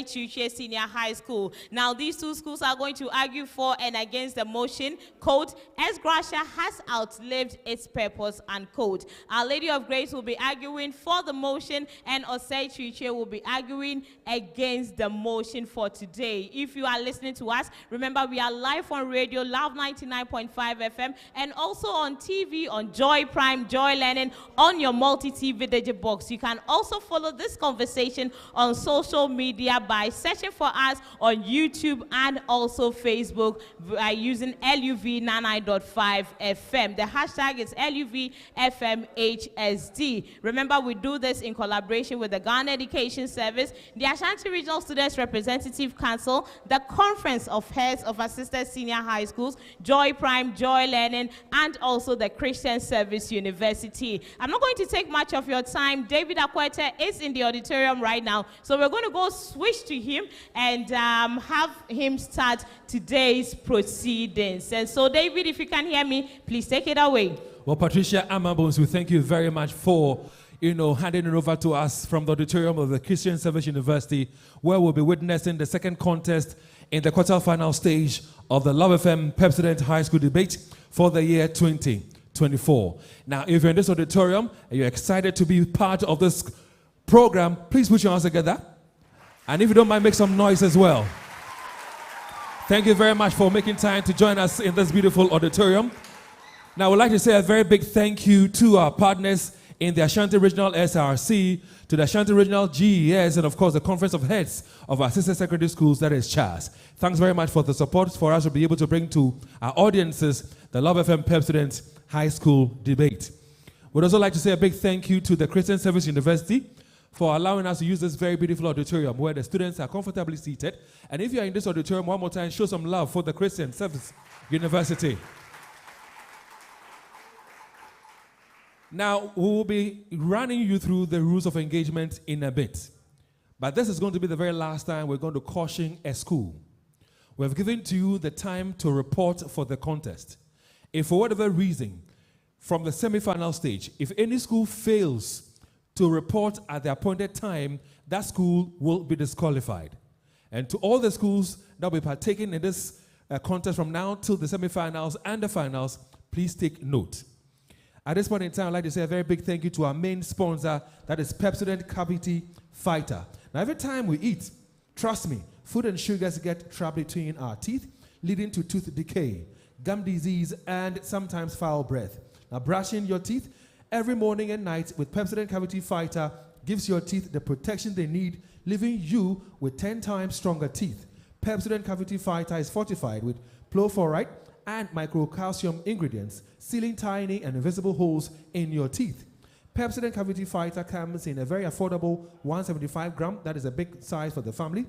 Kyeretwie Senior High School. Now, these two schools are going to argue for and against the motion. Quote, S. Gracia has outlived its purpose, unquote. Our Lady of Grace will be arguing for the motion, and Osei Kyeretwie will be arguing against the motion for today. If you are listening to us, remember we are live on radio, Love 99.5 FM, and also on TV, on Joy Prime, Joy Learning, on your multi-TV digital box. You can also follow this conversation on social media by searching for us on YouTube and also Facebook by using LUV 99.5 FM. The hashtag is LUVFMHSD. Remember, we do this in collaboration with the Ghana Education Service, the Ashanti Regional Students Representative Council, the Conference of Heads of Assisted Senior High Schools, Joy Prime, Joy Learning, and also the Christian Service University. I'm not going to take much of your time. David Akwete is in the auditorium right now, so we're going to go switch to him and have him start today's proceedings. And so, David, if you can hear me, please take it away. Well, Patricia Amabons, we thank you very much for handing it over to us from the auditorium of the Christian Service University, where we'll be witnessing the second contest in the quarterfinal stage of the Love FM Pepsodent High School debate for the year 2024. Now, if you're in this auditorium and you're excited to be part of this program, please put your hands together. And if you don't mind, make some noise as well. Thank you very much for making time to join us in this beautiful auditorium. Now, I would like to say a very big thank you to our partners in the Ashanti Regional SRC, to the Ashanti Regional GES, and of course the Conference of Heads of our sister secondary schools, that is CHAS. Thanks very much for the support for us to be able to bring to our audiences the Love FM Pepsodent High School debate. We'd also like to say a big thank you to the Christian Service University for allowing us to use this very beautiful auditorium where the students are comfortably seated. And if you are in this auditorium, one more time, show some love for the Christian Service University. Now, we will be running you through the rules of engagement in a bit. But this is going to be the very last time we're going to caution a school. We've given to you the time to report for the contest. If for whatever reason, from the semi-final stage, if any school fails to report at the appointed time, that school will be disqualified. And to all the schools that will be partaking in this contest from now till the semi-finals and the finals, please take note. At this point in time, I'd like to say a very big thank you to our main sponsor, that is Pepsodent Cavity Fighter. Now, every time we eat, trust me, food and sugars get trapped between our teeth, leading to tooth decay, gum disease, and sometimes foul breath. Now, brushing your teeth every morning and night with Pepsodent Cavity Fighter gives your teeth the protection they need, leaving you with 10 times stronger teeth. Pepsodent Cavity Fighter is fortified with fluoride and microcalcium ingredients, sealing tiny and invisible holes in your teeth. Pepsodent Cavity Fighter comes in a very affordable 175 gram, that is a big size for the family.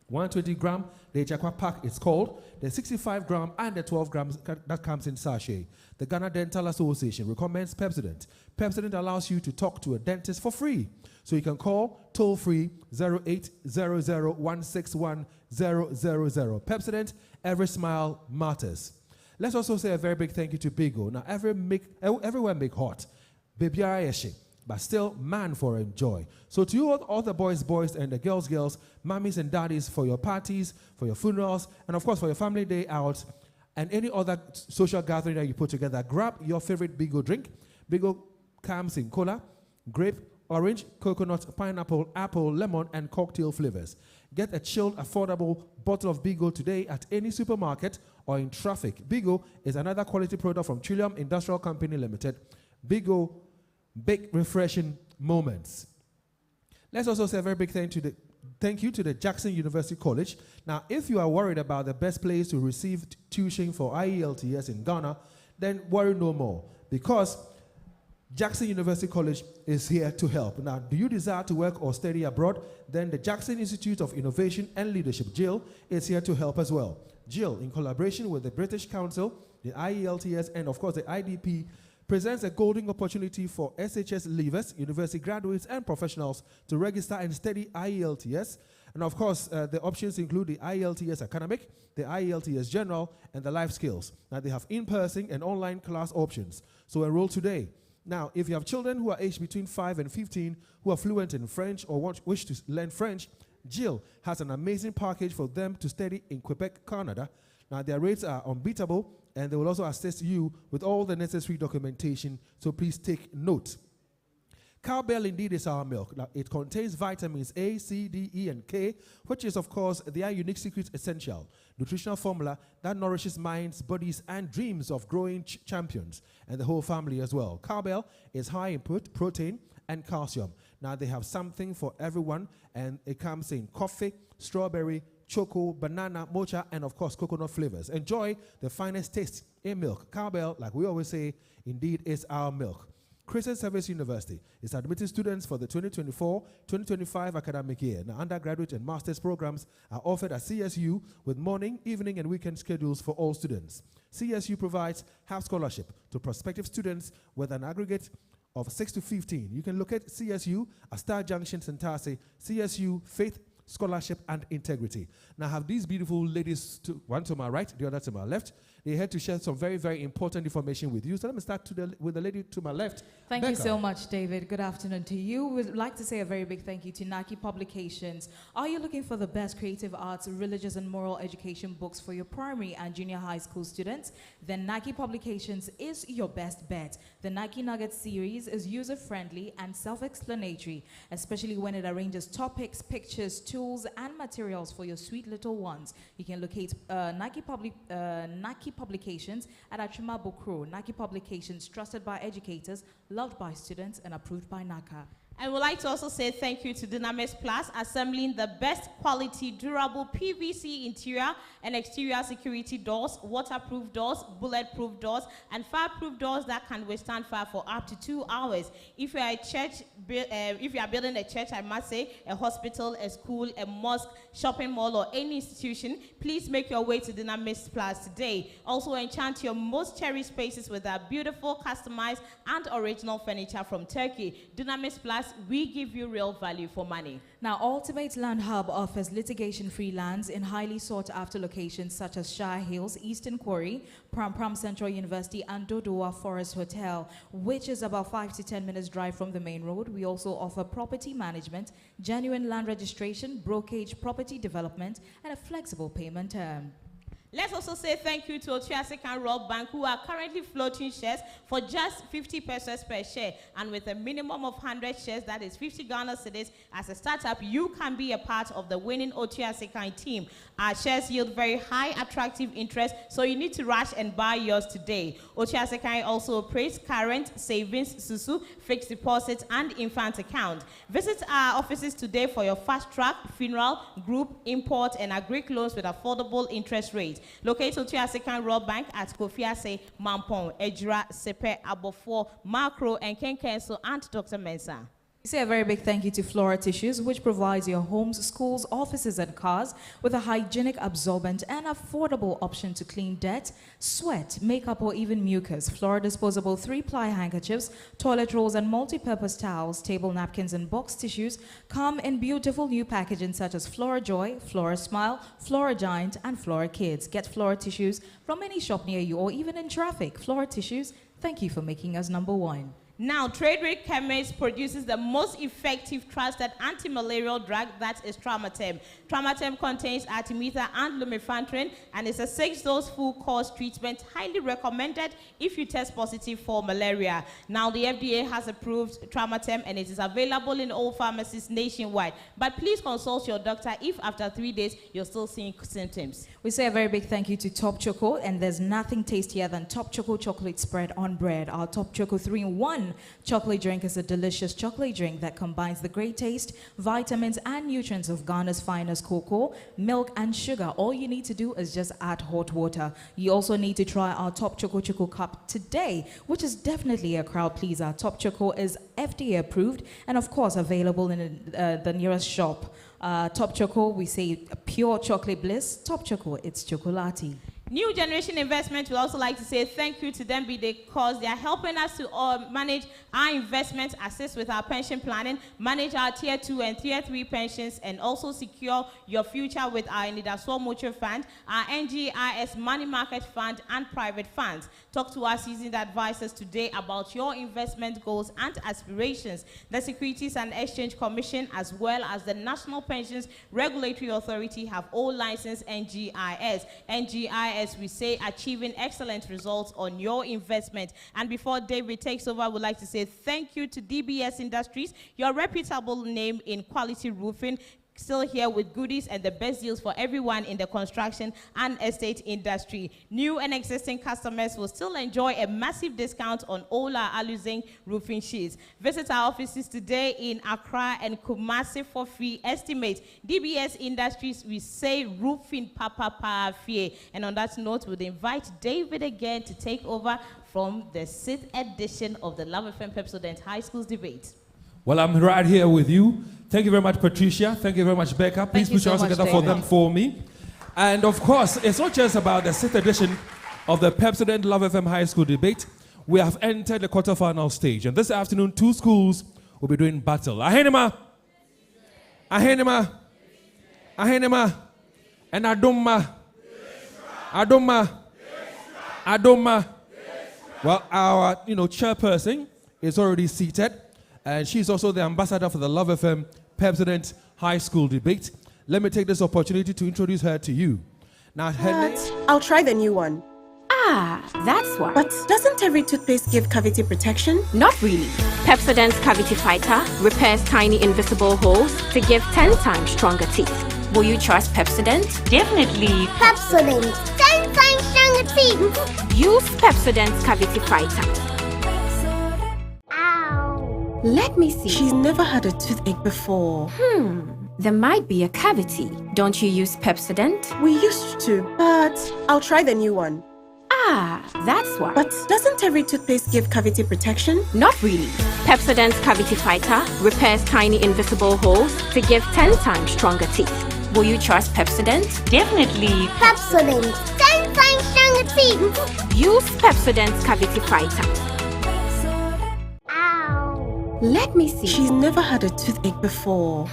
120 gram, the Jakwa pack is called. The 65 gram and the 12 grams that comes in sachet. The Ghana Dental Association recommends Pepsodent. Pepsodent allows you to talk to a dentist for free. So you can call toll-free 0800-161-000. Pepsodent, every smile matters. Let's also say a very big thank you to Bigo. Now, everywhere make hot. Baby but still man for enjoy. So to you all the boys, and the girls, mommies and daddies, for your parties, for your funerals, and of course for your family day out, and any other social gathering that you put together, grab your favorite Bigo drink. Bigo comes in cola, grape, orange, coconut, pineapple, apple, lemon, and cocktail flavors. Get a chilled, affordable bottle of Bigo today at any supermarket or in traffic. Bigo is another quality product from Trillium Industrial Company Limited. Bigo, big refreshing moments. Let's also say a very big thank you to the Jackson University College. Now, if you are worried about the best place to receive tuition for IELTS in Ghana, then worry no more, because Jackson University College is here to help. Now, do you desire to work or study abroad? Then the Jackson Institute of Innovation and Leadership, JIL, is here to help as well. JIL, in collaboration with the British Council, the IELTS, and of course the IDP, presents a golden opportunity for SHS leavers, university graduates, and professionals to register and study IELTS. And of course, the options include the IELTS Academic, the IELTS General, and the Life Skills. Now, they have in-person and online class options. So enroll today. Now, if you have children who are aged between 5 and 15 who are fluent in French or wish to learn French, Jill has an amazing package for them to study in Quebec, Canada. Now, their rates are unbeatable, and they will also assist you with all the necessary documentation, so please take note. Cowbell indeed is our milk. Now, it contains vitamins A, C, D, E, and K, which is, of course, their unique secret essential nutritional formula that nourishes minds, bodies, and dreams of growing champions and the whole family as well. Cowbell is high in protein and calcium. Now, they have something for everyone, and it comes in coffee, strawberry, choco, banana, mocha, and of course, coconut flavors. Enjoy the finest taste in milk. Cowbell, like we always say, indeed is our milk. Christian Service University is admitting students for the 2024-2025 academic year. Now, undergraduate and master's programs are offered at CSU with morning, evening, and weekend schedules for all students. CSU provides half scholarship to prospective students with an aggregate of 6 to 15. You can locate CSU at Star Junction, Santasi, CSU, Faith, Scholarship, and Integrity. Now, I have these beautiful ladies, one to my right, the other to my left. They're here to share some very, very important information with you. So let me start with the lady to my left. Thank Becca. you so much, David. Good afternoon to you. We'd like to say a very big thank you to Nike Publications. Are you looking for the best creative arts, religious, and moral education books for your primary and junior high school students? Then Nike Publications is your best bet. The Nike Nuggets series is user-friendly and self-explanatory, especially when it arranges topics, pictures, tools, and materials for your sweet little ones. You can locate Nike Publications at Achima Bukro. Nike Publications, trusted by educators, loved by students, and approved by NACA. I would like to also say thank you to Dynamis Plus, assembling the best quality, durable PVC interior and exterior security doors, waterproof doors, bulletproof doors, and fireproof doors that can withstand fire for up to 2 hours. If you are a church, if you are building a church, I must say, a hospital, a school, a mosque, shopping mall, or any institution, please make your way to Dynamis Plus today. Also, enchant your most cherished spaces with our beautiful, customized, and original furniture from Turkey. Dynamis Plus, we give you real value for money. Now, Ultimate Land Hub offers litigation-free lands in highly sought-after locations such as Shire Hills, Eastern Quarry, Pram Central University, and Dodowa Forest Hotel, which is about 5 to 10 minutes drive from the main road. We also offer property management, genuine land registration, brokerage, property development, and a flexible payment term. Let's also say thank you to Otuasekan Rob Bank, who are currently floating shares for just 50 pesos per share. And with a minimum of 100 shares, that is 50 Ghana cedis, as a startup, you can be a part of the winning Otuasekan team. Our shares yield very high, attractive interest, so you need to rush and buy yours today. Otuasekan also operates current, savings, susu, fixed deposits, and infant account. Visit our offices today for your fast-track, funeral, group, import, and agri loans with affordable interest rates. Locate Otuasekan Rob Bank at Kofiase, Mampong, Ejura, Sepe, Abofo, Macro, and Kenkenso, and Dr. Mensah. We say a very big thank you to Flora Tissues, which provides your homes, schools, offices, and cars with a hygienic, absorbent, and affordable option to clean dirt, sweat, makeup, or even mucus. Flora disposable 3-ply handkerchiefs, toilet rolls, and multi-purpose towels, table napkins, and box tissues come in beautiful new packaging such as Flora Joy, Flora Smile, Flora Giant, and Flora Kids. Get Flora Tissues from any shop near you or even in traffic. Flora Tissues, thank you for making us #1. Now, Trade Chemist produces the most effective, trusted anti-malarial drug, that is Traumatem. Traumatem contains artemether and lumefantrine, and it's a 6-dose full-course treatment, highly recommended if you test positive for malaria. Now, the FDA has approved Traumatem, and it is available in all pharmacies nationwide. But please consult your doctor if after 3 days you're still seeing symptoms. We say a very big thank you to Top Choco, and there's nothing tastier than Top Choco chocolate spread on bread. Our Top Choco 3-in-1 chocolate drink is a delicious chocolate drink that combines the great taste, vitamins, and nutrients of Ghana's finest cocoa, milk, and sugar. All you need to do is just add hot water. You also need to try our Top Choco Choco Cup today, which is definitely a crowd pleaser. Top Choco is FDA approved and, of course, available in the nearest shop. Top Choco, we say pure chocolate bliss. Top Choco, it's chocolati. New Generation Investment would also like to say thank you to them because they are helping us to manage our investments, assist with our pension planning, manage our Tier 2 and Tier 3 pensions, and also secure your future with our Nidaso Mutual Fund, our NGIS Money Market Fund, and private funds. Talk to our seasoned advisors today about your investment goals and aspirations. The Securities and Exchange Commission, as well as the National Pensions Regulatory Authority, have all licensed NGIS. NGIS, we say, achieving excellent results on your investment. And before David takes over, I would like to say thank you to DBS Industries, your reputable name in quality roofing, still here with goodies and the best deals for everyone in the construction and estate industry. New and existing customers will still enjoy a massive discount on all our Aluzing roofing sheets. Visit our offices today in Accra and Kumasi for free estimate. DBS Industries, we say roofing papa fie. And on that note, we'll invite David again to take over from the 6th edition of the Love FM Pepsodent High Schools debate. Well, I'm right here with you. Thank you very much, Patricia. Thank you very much, Becca. Please put your hands together for them for me. And of course, it's not just about the 6th edition of the Pepsodent Love FM High School debate. We have entered the quarterfinal stage. And this afternoon, 2 schools will be doing battle. Ahenema, Ahenema, Ahenema, and Adoma. Adoma. Adoma. Well, our, chairperson is already seated. And she's also the ambassador for the Love FM Pepsodent High School debate. Let me take this opportunity to introduce her to you. Now, I'll try the new one. Ah, that's why. But doesn't every toothpaste give cavity protection? Not really. Pepsodent's Cavity Fighter repairs tiny invisible holes to give 10 times stronger teeth. Will you trust Pepsodent? Definitely. Pepsodent, 10 times stronger teeth. Use Pepsodent's Cavity Fighter. Let me see. She's never had a toothache before. There might be a cavity. Don't you use Pepsodent? We used to, but I'll try the new one. Ah, that's why. But doesn't every toothpaste give cavity protection? Not really. Pepsodent's Cavity Fighter repairs tiny invisible holes to give 10 times stronger teeth. Will you trust Pepsodent? Definitely. Pepsodent, 10 times stronger teeth. Use Pepsodent's Cavity Fighter. Let me see. She's never had a toothache before.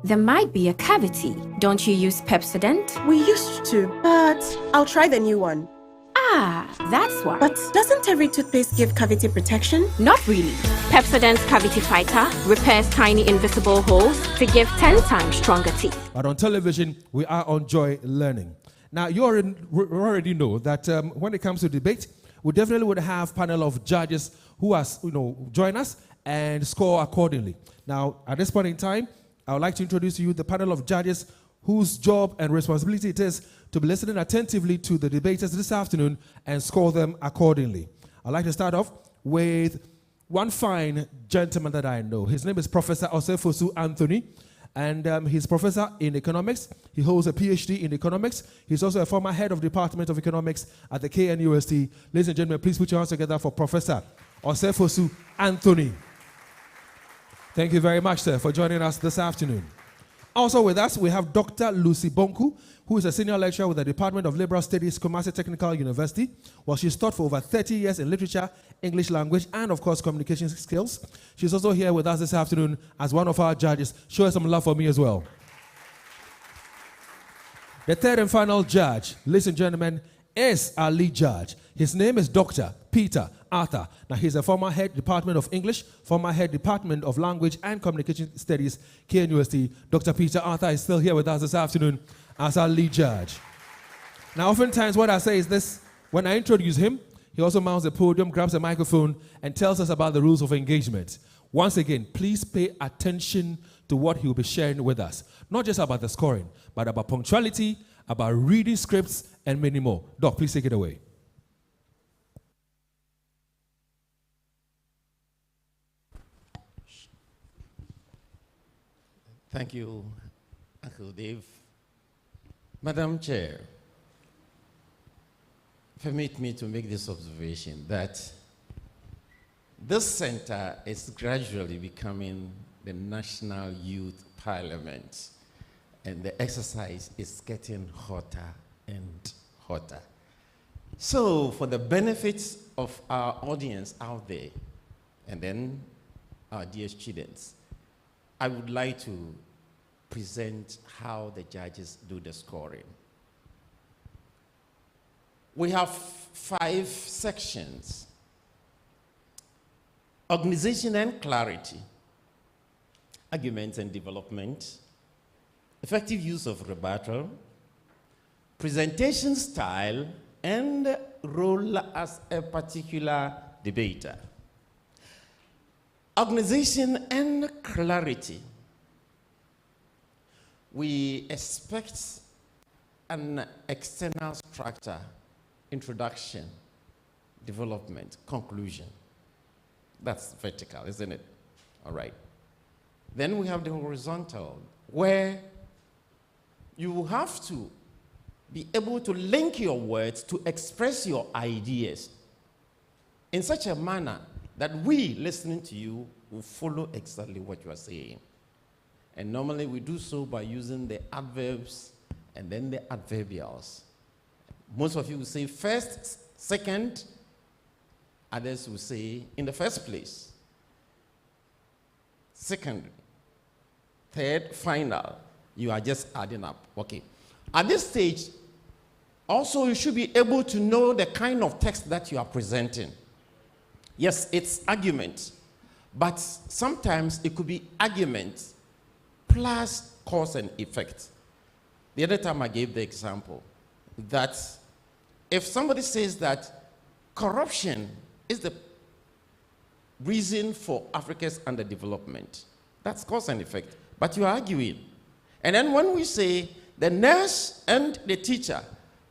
There might be a cavity. Don't you use Pepsodent? We used to, but I'll try the new one. Ah, that's why. But doesn't every toothpaste give cavity protection? Not really. Pepsodent's Cavity Fighter repairs tiny invisible holes to give 10 times stronger teeth. But on television, we are on Joy Learning. Now, you already know that when it comes to debate, we definitely would have panel of judges who are, join us and score accordingly. Now, at this point in time, I would like to introduce to you the panel of judges whose job and responsibility it is to be listening attentively to the debaters this afternoon and score them accordingly. I'd like to start off with one fine gentleman that I know. His name is Professor Osei Anthony, and he's professor in economics. He holds a PhD in economics. He's also a former head of Department of Economics at the KNUST. Ladies and gentlemen, please put your hands together for Professor Osei Anthony. Thank you very much, sir, for joining us this afternoon. Also with us, we have Dr. Lucy Bonku, who is a senior lecturer with the Department of Liberal Studies, Kumasi Technical University. Well, she's taught for over 30 years in literature, English language, and of course, communication skills. She's also here with us this afternoon as one of our judges. Show her some love for me as well. The third and final judge, ladies and gentlemen, is our lead judge. His name is Dr. Peter Arthur. Now, he's a former head Department of English, former head Department of Language and Communication Studies, KNUST. Dr. Peter Arthur is still here with us this afternoon as our lead judge. Now, oftentimes what I say is this: when I introduce him, he also mounts the podium, grabs a microphone, and tells us about the rules of engagement. Once again, please pay attention to what he will be sharing with us. Not just about the scoring, but about punctuality, about reading scripts, and many more. Doc, please take it away. Thank you, Uncle Dave. Madam Chair, permit me to make this observation that this center is gradually becoming the National Youth Parliament, and the exercise is getting hotter and hotter. So, for the benefits of our audience out there, and then our dear students, I would like to present how the judges do the scoring. We have 5 sections: organization and clarity, arguments and development, effective use of rebuttal, presentation style, and role as a particular debater. Organization and clarity. We expect an external structure: introduction, development, conclusion. That's vertical, isn't it? All right. Then we have the horizontal, where you have to be able to link your words to express your ideas in such a manner that we, listening to you, will follow exactly what you are saying. And normally we do so by using the adverbs and then the adverbials. Most of you will say first, second, others will say in the first place, second, third, final. You are just adding up. Okay. At this stage, also you should be able to know the kind of text that you are presenting. Yes, it's argument, but sometimes it could be argument plus cause and effect. The other time I gave the example that if somebody says that corruption is the reason for Africa's underdevelopment, that's cause and effect, but you are arguing. And then when we say the nurse and the teacher,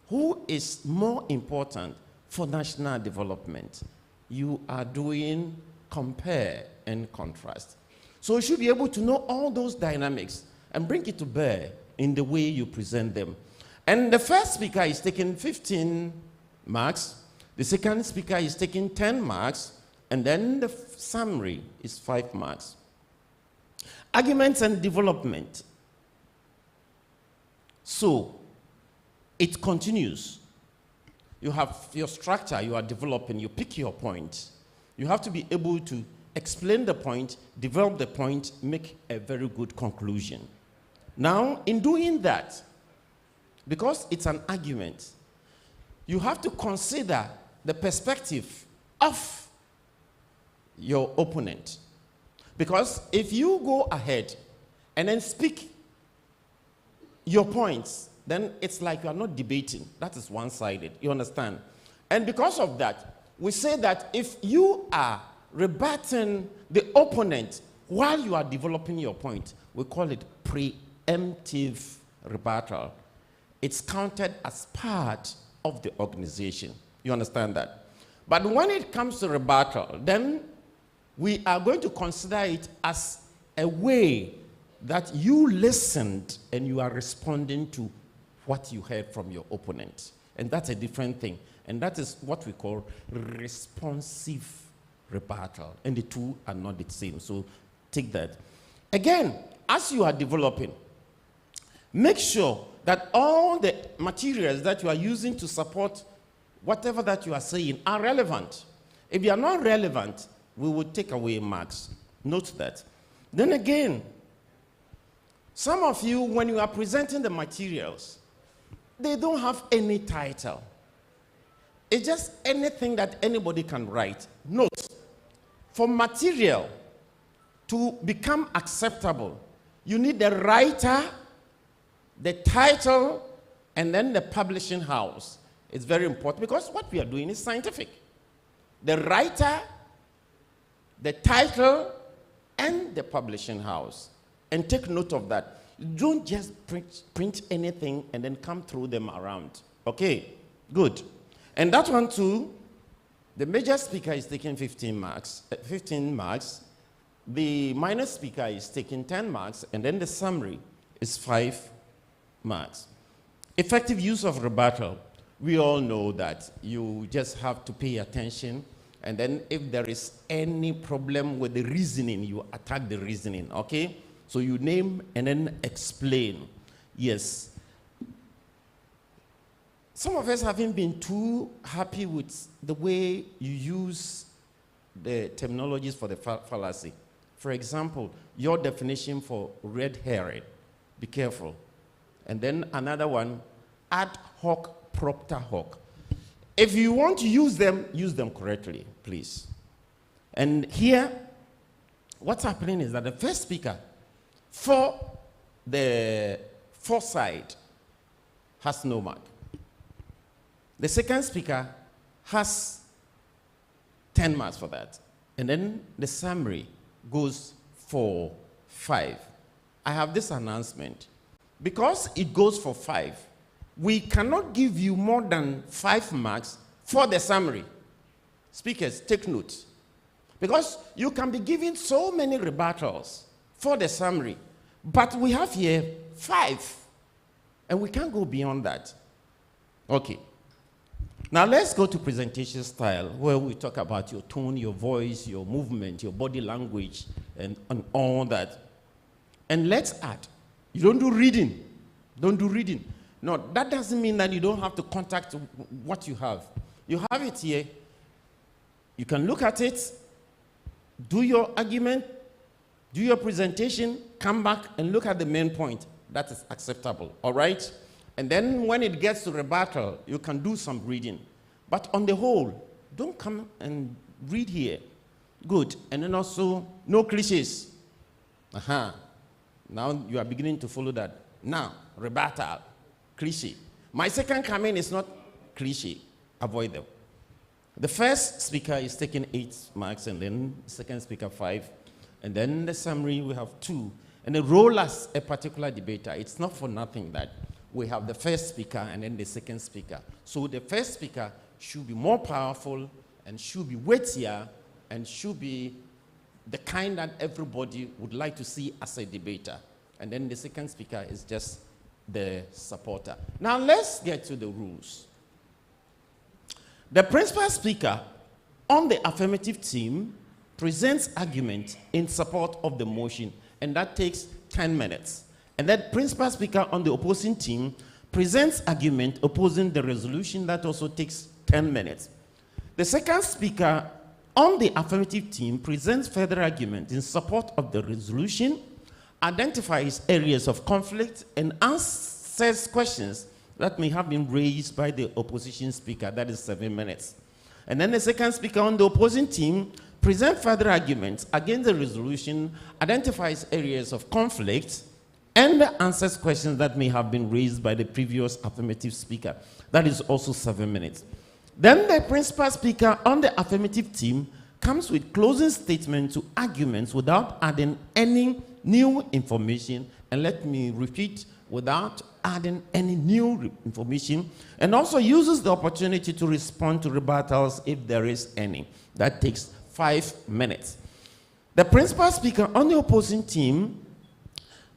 who is more important for national development, you are doing compare and contrast. So you should be able to know all those dynamics and bring it to bear in the way you present them. And the first speaker is taking 15 marks, the second speaker is taking 10 marks, and then the summary is 5 marks. Arguments and development. So it continues. You have your structure, you are developing, you pick your point. You have to be able to explain the point, develop the point, make a very good conclusion. Now, in doing that, because it's an argument, you have to consider the perspective of your opponent. Because if you go ahead and then speak your points, then it's like you are not debating. That is one-sided. You understand? And because of that, we say that if you are rebutting the opponent while you are developing your point, we call it preemptive rebuttal. It's counted as part of the organization. You understand that? But when it comes to rebuttal, then we are going to consider it as a way that you listened and you are responding to what you heard from your opponent. And that's a different thing. And that is what we call responsive rebuttal. And the two are not the same. So take that. Again, as you are developing, make sure that all the materials that you are using to support whatever that you are saying are relevant. If they are not relevant, we will take away marks. Note that. Then again, some of you, when you are presenting the materials, they don't have any title. It's just anything that anybody can write. Note, for material to become acceptable, you need the writer, the title, and then the publishing house. It's very important because what we are doing is scientific. The writer, the title, and the publishing house. And take note of that. Don't just print anything and then come through them around. Okay, good. And that one too, the major speaker is taking 15 marks. The minor speaker is taking 10 marks, and then the summary is 5 marks. Effective use of rebuttal. We all know that you just have to pay attention, and then if there is any problem with the reasoning, you attack the reasoning, okay? So you name and then explain. Yes. Some of us haven't been too happy with the way you use the terminologies for the fallacy. For example, your definition for red herring, be careful. And then another one, ad hoc propter hoc. If you want to use them correctly, please. And here, what's happening is that the first speaker for the foresight has no mark. The second speaker has 10 marks for that. And then the summary goes for 5. I have this announcement. Because it goes for 5, we cannot give you more than 5 marks for the summary. Speakers, take note. Because you can be given so many rebuttals for the summary, but we have here 5, and we can't go beyond that. Okay. Now let's go to presentation style, where we talk about your tone, your voice, your movement, your body language, and all that. And let's add, you don't do reading. Don't do reading. No, that doesn't mean that you don't have to contact what you have. You have it here. You can look at it, do your argument, do your presentation, come back and look at the main point. That is acceptable, all right? And then when it gets to rebuttal, you can do some reading. But on the whole, don't come and read here. Good. And then also, no cliches. Now you are beginning to follow that. Now, rebuttal, cliche. My second comment is not cliche. Avoid them. The first speaker is taking 8 marks, and then the second speaker 5. And then the summary, we have 2. And the role as a particular debater, it's not for nothing that we have the first speaker and then the second speaker. So the first speaker should be more powerful and should be weightier and should be the kind that everybody would like to see as a debater. And then the second speaker is just the supporter. Now let's get to the rules. The principal speaker on the affirmative team presents argument in support of the motion, and that takes 10 minutes. And that principal speaker on the opposing team presents argument opposing the resolution, that also takes 10 minutes. The second speaker on the affirmative team presents further argument in support of the resolution, identifies areas of conflict, and answers questions that may have been raised by the opposition speaker. That is 7 minutes. And then the second speaker on the opposing team presents further arguments against the resolution, identifies areas of conflict, and answers questions that may have been raised by the previous affirmative speaker. That is also 7 minutes. Then the principal speaker on the affirmative team comes with closing statements to arguments without adding any new information, and let me repeat, without adding any new information, and also uses the opportunity to respond to rebuttals if there is any. That takes 5 minutes. The principal speaker on the opposing team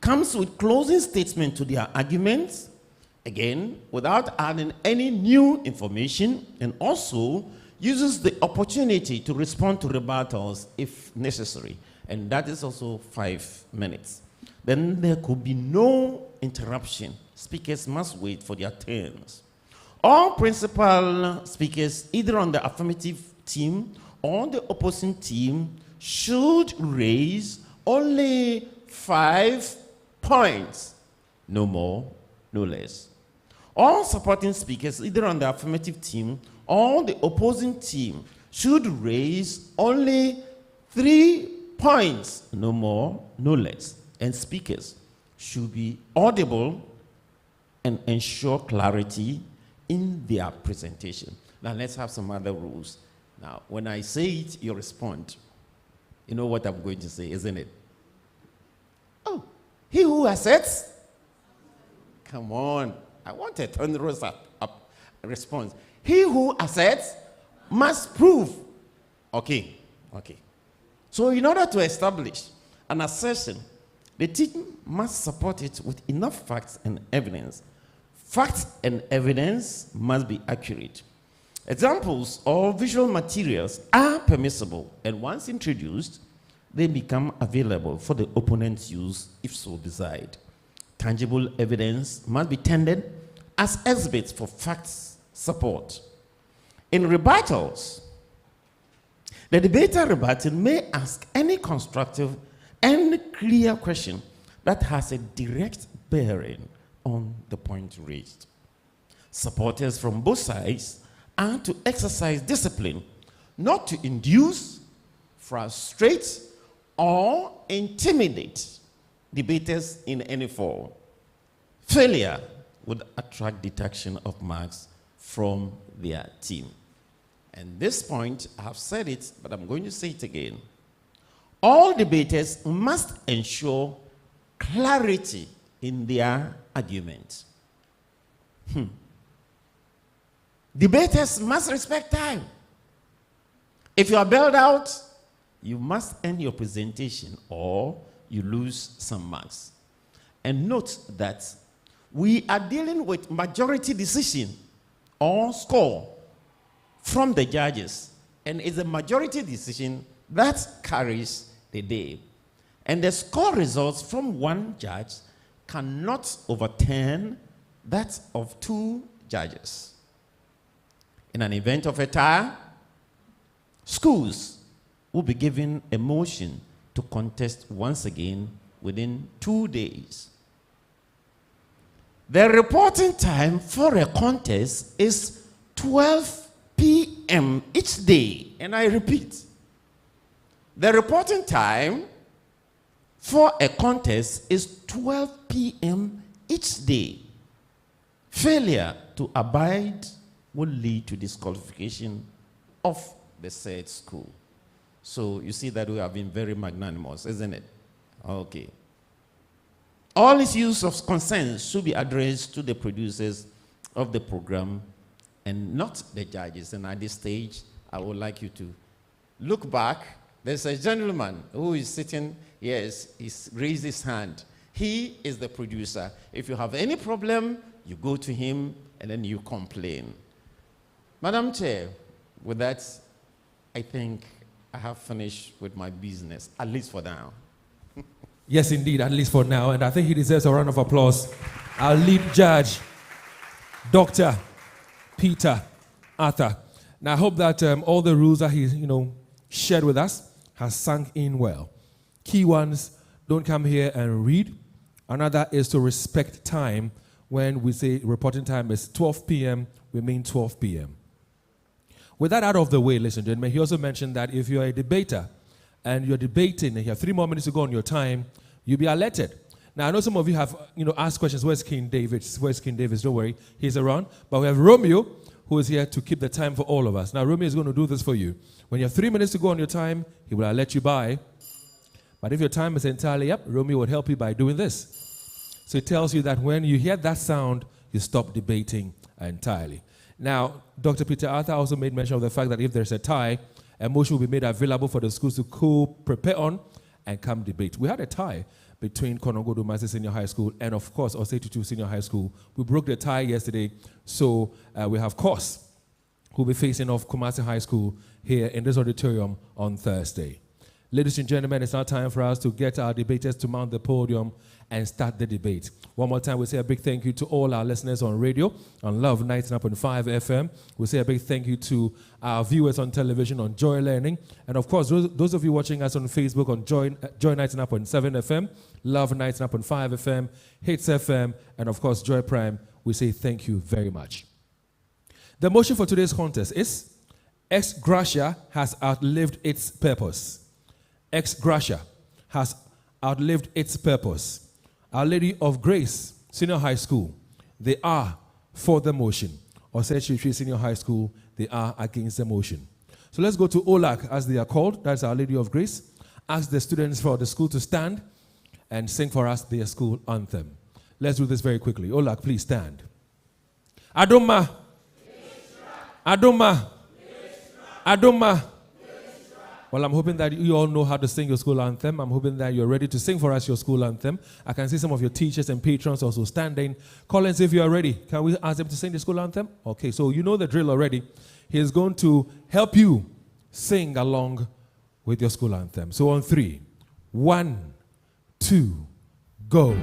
comes with closing statement to their arguments, again, without adding any new information, and also uses the opportunity to respond to rebuttals if necessary. And that is also 5 minutes. Then there could be no interruption. Speakers must wait for their turns. All principal speakers, either on the affirmative team or the opposing team, should raise only 5 points, no more, no less. All supporting speakers, either on the affirmative team or the opposing team, should raise only 3 points, no more, no less. And speakers should be audible and ensure clarity in their presentation. Now let's have some other rules. Now, when I say it, you respond. You know what I'm going to say, isn't it? Oh, he who asserts? Come on. I want a thunderous up response. He who asserts must prove. Okay. So in order to establish an assertion, the team must support it with enough facts and evidence. Facts and evidence must be accurate. Examples of visual materials are permissible, and once introduced, they become available for the opponent's use if so desired. Tangible evidence must be tendered as exhibits for facts support. In rebuttals, the debater rebutting may ask any constructive and clear question that has a direct bearing on the point raised. Supporters from both sides are to exercise discipline, not to induce, frustrate, or intimidate debaters in any form. Failure would attract deduction of marks from their team. And this point, I have said it, but I'm going to say it again. All debaters must ensure clarity in their argument. Debaters must respect time. If you are bailed out, you must end your presentation or you lose some marks. And note that we are dealing with majority decision or score from the judges. And it's a majority decision that carries the day. And the score results from one judge cannot overturn that of two judges. In an event of a tie, schools will be given a motion to contest once again within 2 days. The reporting time for a contest is 12 p.m. each day. And I repeat, the reporting time for a contest is 12 p.m. each day. Failure to abide will lead to disqualification of the said school. So you see that we have been very magnanimous, isn't it? Okay. All issues of concern should be addressed to the producers of the program and not the judges. And at this stage, I would like you to look back. There's a gentleman who is sitting, yes, he's raised his hand. He is the producer. If you have any problem, you go to him and then you complain. Madam Chair, with that, I think I have finished with my business, at least for now. Yes, indeed, at least for now. And I think he deserves a round of applause. Our lead judge, Dr. Peter Arthur. Now, I hope that all the rules that he, shared with us has sunk in well. Key ones: don't come here and read. Another is to respect time. When we say reporting time is 12 p.m., we mean 12 p.m. With that out of the way, ladies and gentlemen, he also mentioned that if you're a debater and you're debating and you have 3 more minutes to go on your time, you'll be alerted. Now, I know some of you have, asked questions. Where's King David? Where's King David? Don't worry, he's around. But we have Romeo, who is here to keep the time for all of us. Now, Romeo is going to do this for you. When you have 3 minutes to go on your time, he will let you by. But if your time is entirely up, Romeo will help you by doing this. So it tells you that when you hear that sound, you stop debating entirely. Now, Dr. Peter Arthur also made mention of the fact that if there's a tie, a motion will be made available for the schools to co-prepare on and come debate. We had a tie between Konongo Dumasi Senior High School and, of course, Osei Kyeretwie Senior High School. We broke the tie yesterday, so we have Kos, who will be facing off Kumasi High School here in this auditorium on Thursday. Ladies and gentlemen, it's now time for us to get our debaters to mount the podium and start the debate. One more time, we say a big thank you to all our listeners on radio, on Love 99.5 FM. We say a big thank you to our viewers on television, on Joy Learning. And of course, those of you watching us on Facebook on Joy 99.7 FM, Love 99.5 FM, Hits FM, and of course, Joy Prime. We say thank you very much. The motion for today's contest is ex gratia has outlived its purpose. Ex gratia has outlived its purpose. Our Lady of Grace Senior High School, they are for the motion. Osei Kyeretwie Senior High School, they are against the motion. So let's go to OLAC, as they are called. That's Our Lady of Grace. Ask the students for the school to stand and sing for us their school anthem. Let's do this very quickly. OLAC, please stand. Adoma. Adoma. Adoma. Well, I'm hoping that you all know how to sing your school anthem. I'm hoping that you're ready to sing for us your school anthem. I can see some of your teachers and patrons also standing. Collins, if you are ready, can we ask them to sing the school anthem? Okay, so you know the drill already. He is going to help you sing along with your school anthem. So on 3, 1, 2, go.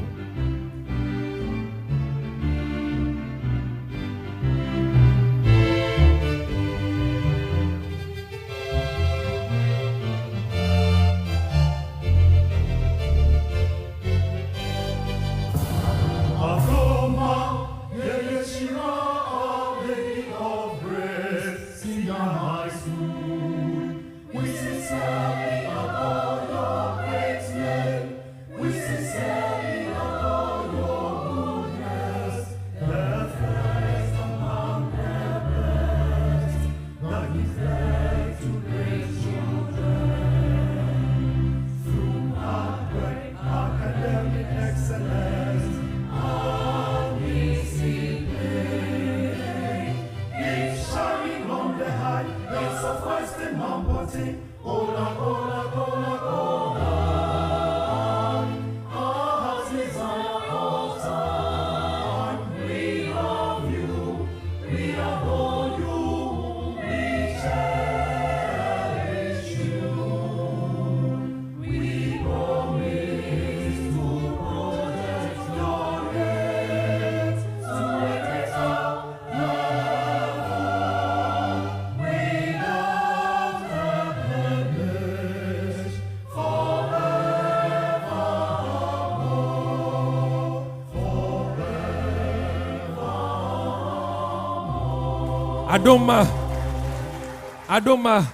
Adoma.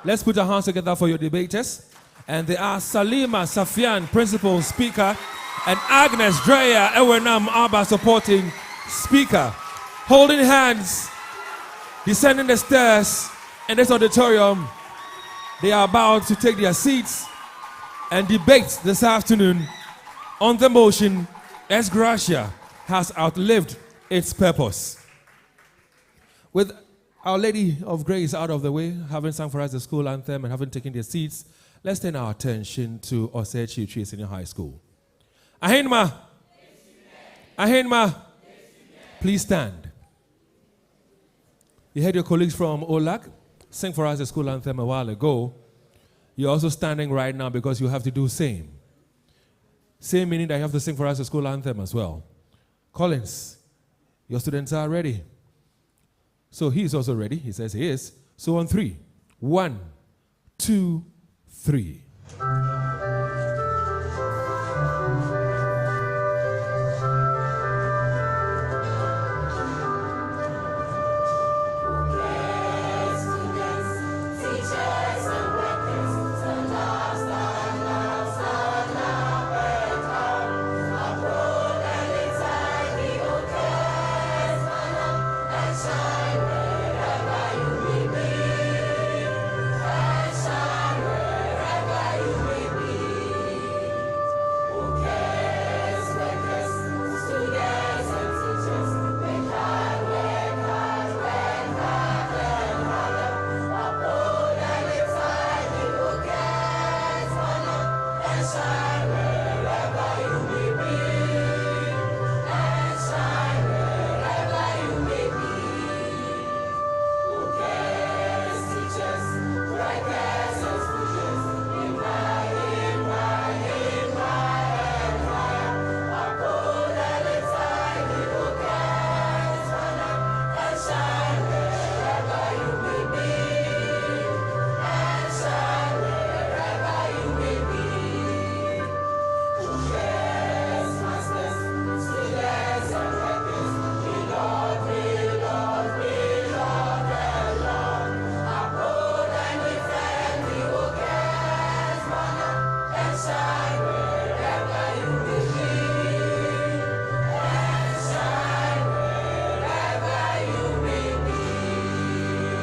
Let's put our hands together for your debaters. And they are Salima Safian, Principal Speaker, and Agnes Dreyer Ewenam Abba, supporting Speaker. Holding hands, descending the stairs in this auditorium. They are about to take their seats and debate this afternoon on the motion, Ex Gratia has outlived its purpose. With Our Lady of Grace out of the way, having sung for us the school anthem and having taken their seats, let's turn our attention to Osei Kyeretwie Senior High School. Ahenma. Ahenma. Please stand. You heard your colleagues from OLAC sing for us the school anthem a while ago. You're also standing right now because you have to do same. Same meaning that you have to sing for us the school anthem as well. Collins, your students are ready. So he is also ready. He says he is. So on 3. 1, 2, 3.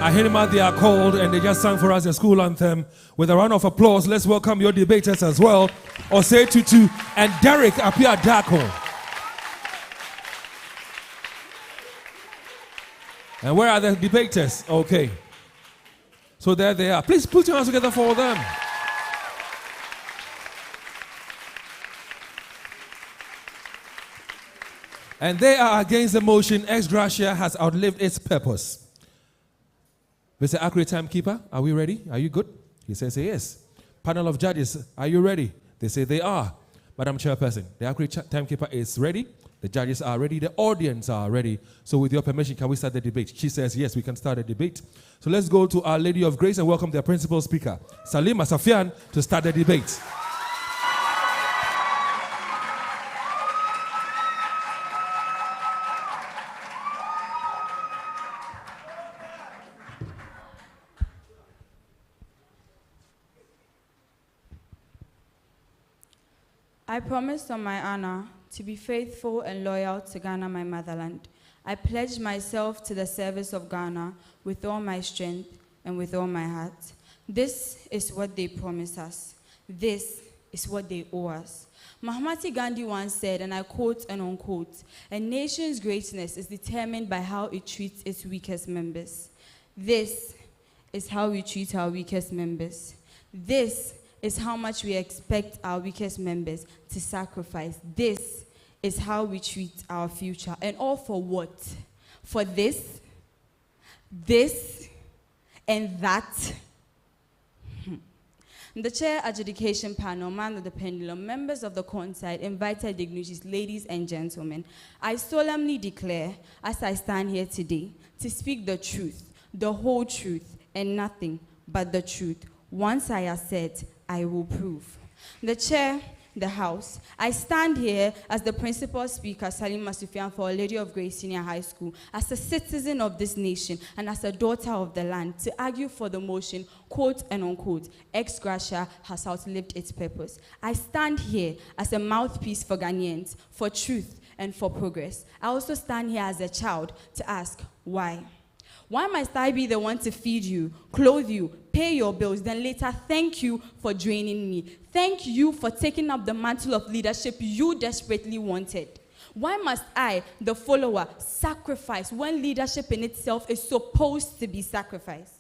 Ahinima, they are called, and they just sang for us the school anthem. With a round of applause, let's welcome your debaters as well. Osei Kyeretwie and Derek Apia Dako. And where are the debaters? Okay. So there they are. Please put your hands together for them. And they are against the motion, Ex Gratia has outlived its purpose. Mr. Accurate Timekeeper, are we ready? Are you good? He says yes. Panel of judges, are you ready? They say they are. Madam Chairperson, the Accurate Timekeeper is ready. The judges are ready. The audience are ready. So with your permission, can we start the debate? She says yes, we can start the debate. So let's go to Our Lady of Grace and welcome their principal speaker, Salima Safian, to start the debate. I promised on my honor to be faithful and loyal to Ghana, my motherland. I pledged myself to the service of Ghana with all my strength and with all my heart. This is what they promise us. This is what they owe us. Mahatma Gandhi once said, and I quote and unquote, "A nation's greatness is determined by how it treats its weakest members." This is how we treat our weakest members. This is how much we expect our weakest members to sacrifice. This is how we treat our future. And all for what? For this, and that. The chair adjudication panel, man of the pendulum, members of the courtside, invited dignitaries, ladies and gentlemen, I solemnly declare, as I stand here today, to speak the truth, the whole truth, and nothing but the truth. Once I assert, I will prove. The chair, the House, I stand here as the principal speaker, Salima Sufyan, for Lady of Grace Senior High School, as a citizen of this nation and as a daughter of the land, to argue for the motion, quote and unquote, ex gratia has outlived its purpose. I stand here as a mouthpiece for Ghanaians, for truth and for progress. I also stand here as a child to ask, why? Why must I be the one to feed you, clothe you, pay your bills, then later thank you for draining me? Thank you for taking up the mantle of leadership you desperately wanted. Why must I, the follower, sacrifice when leadership in itself is supposed to be sacrificed?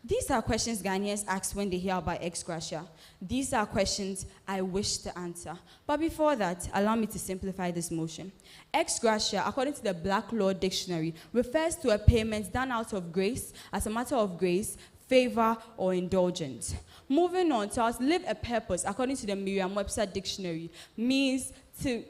These are questions Ghanaians ask when they hear about ex gratia. These are questions I wish to answer. But before that, allow me to simplify this motion. Ex gratia, according to the Black Law Dictionary, refers to a payment done out of grace, as a matter of grace, favor, or indulgence. Moving on, to outlive a purpose, according to the Merriam-Webster Dictionary, means to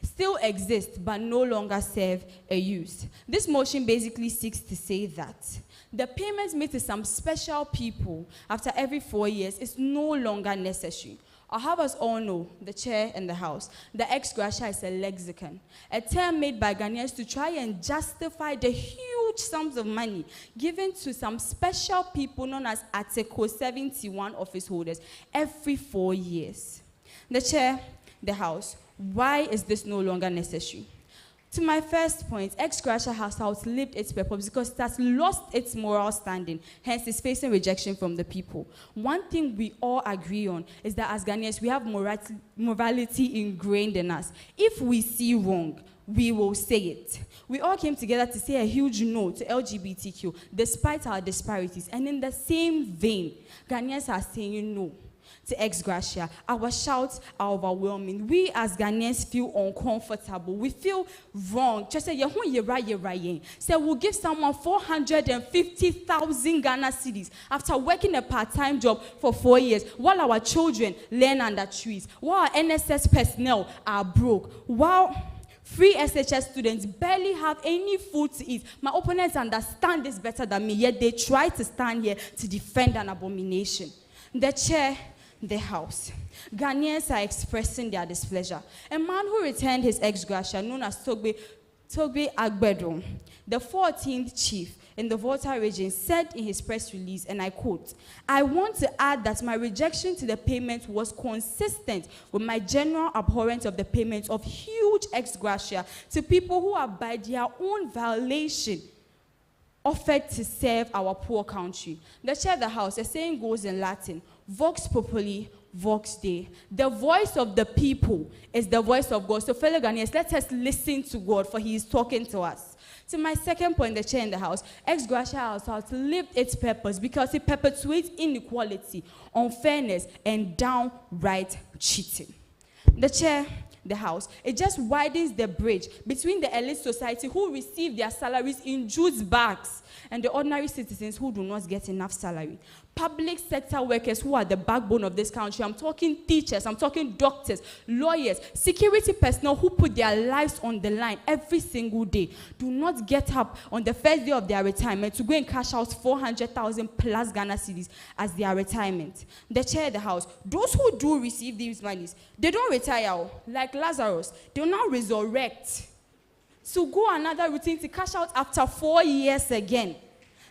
still exist but no longer serve a use. This motion basically seeks to say that the payments made to some special people after every 4 years is no longer necessary. Or have us all know, the chair and the House, the ex gratia is a lexicon, a term made by Ghanaians to try and justify the huge sums of money given to some special people known as Article 71 office holders every 4 years. The chair, the House, why is this no longer necessary? To my first point, ex gratia has outlived its purpose because it has lost its moral standing, hence it's facing rejection from the people. One thing we all agree on is that as Ghanaians, we have morality ingrained in us. If we see wrong, we will say it. We all came together to say a huge no to LGBTQ, despite our disparities. And in the same vein, Ghanaians are saying no to ex gratia. Our shouts are overwhelming. We as Ghanaians feel uncomfortable. We feel wrong. Just say, so we'll give someone 450,000 Ghana cedis after working a part-time job for 4 years, while our children learn under trees, while our NSS personnel are broke, while free SHS students barely have any food to eat. My opponents understand this better than me, yet they try to stand here to defend an abomination. The chair, the House, Ghanaians are expressing their displeasure. A man who returned his ex gratia, known as Togbe Agbedo, the 14th chief in the Volta region, said in his press release, and I quote, "I want to add that my rejection to the payment was consistent with my general abhorrence of the payment of huge ex gratia to people who are by their own violation offered to serve our poor country." The chair of the House, a saying goes in Latin, vox populi, vox Dei. The voice of the people is the voice of God. So fellow Ghanaians, let us listen to God, for he is talking to us. To my second point, the chair in the House, ex gratia has outlived its purpose because it perpetuates inequality, unfairness, and downright cheating. The chair, the House, it just widens the bridge between the elite society who receive their salaries in juice bags and the ordinary citizens who do not get enough salary. Public sector workers who are the backbone of this country, I'm talking teachers, I'm talking doctors, lawyers, security personnel who put their lives on the line every single day, do not get up on the first day of their retirement to go and cash out 400,000 plus Ghana cedis as their retirement. The chair of the House, those who do receive these monies, they don't retire like Lazarus, they'll now resurrect to go another routine to cash out after 4 years again.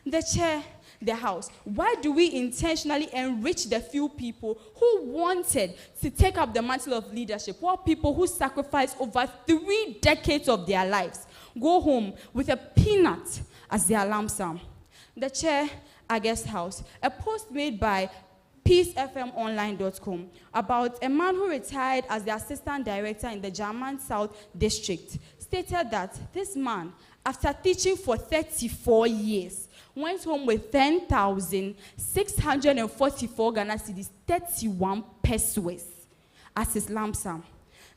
The chair, the House, why do we intentionally enrich the few people who wanted to take up the mantle of leadership, while people who sacrificed over 3 decades of their lives go home with a peanut as their lump sum? The chair, I guess, House, a post made by peacefmonline.com about a man who retired as the assistant director in the German South District stated that this man, after teaching for 34 years, went home with 10,644 Ghana cedis, 31 pesos as his lump sum.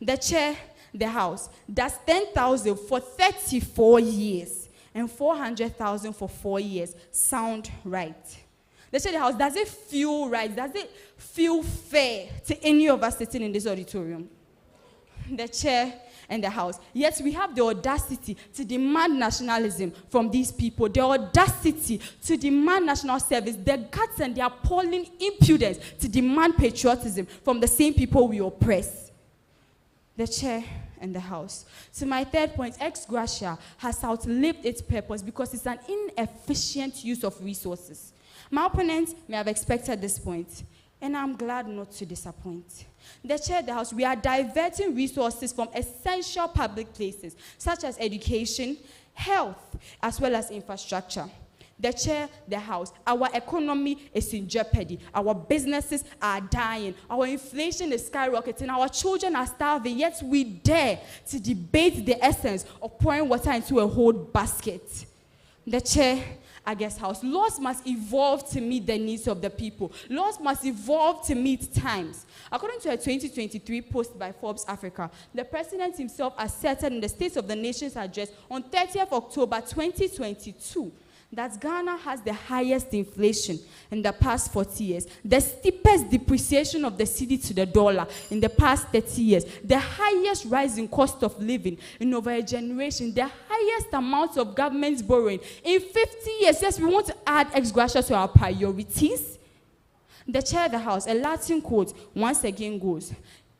The chair, the house, does 10,000 for 34 years and 400,000 for 4 years. Sound right? The chair, the house, does it feel right? Does it feel fair to any of us sitting in this auditorium? The chair and the house. Yet we have the audacity to demand nationalism from these people, the audacity to demand national service, the guts and the appalling impudence to demand patriotism from the same people we oppress. The chair and the house. So my third point, ex gratia has outlived its purpose because it's an inefficient use of resources. My opponents may have expected this point, and I'm glad not to disappoint. The chair of the house, we are diverting resources from essential public places, such as education, health, as well as infrastructure. The chair, the house, our economy is in jeopardy. Our businesses are dying. Our inflation is skyrocketing. Our children are starving, yet we dare to debate the essence of pouring water into a whole basket. The chair, I guess, house. Laws must evolve to meet the needs of the people. Laws must evolve to meet times. According to a 2023 post by Forbes Africa, the president himself asserted in the State of the Nation's address on 30th October 2022 that Ghana has the highest inflation in the past 40 years, the steepest depreciation of the cedi to the dollar in the past 30 years, the highest rise in cost of living in over a generation, the highest amount of government borrowing in 50 years. Yes, we want to add ex gratia to our priorities. The chair of the house, a Latin quote, once again goes,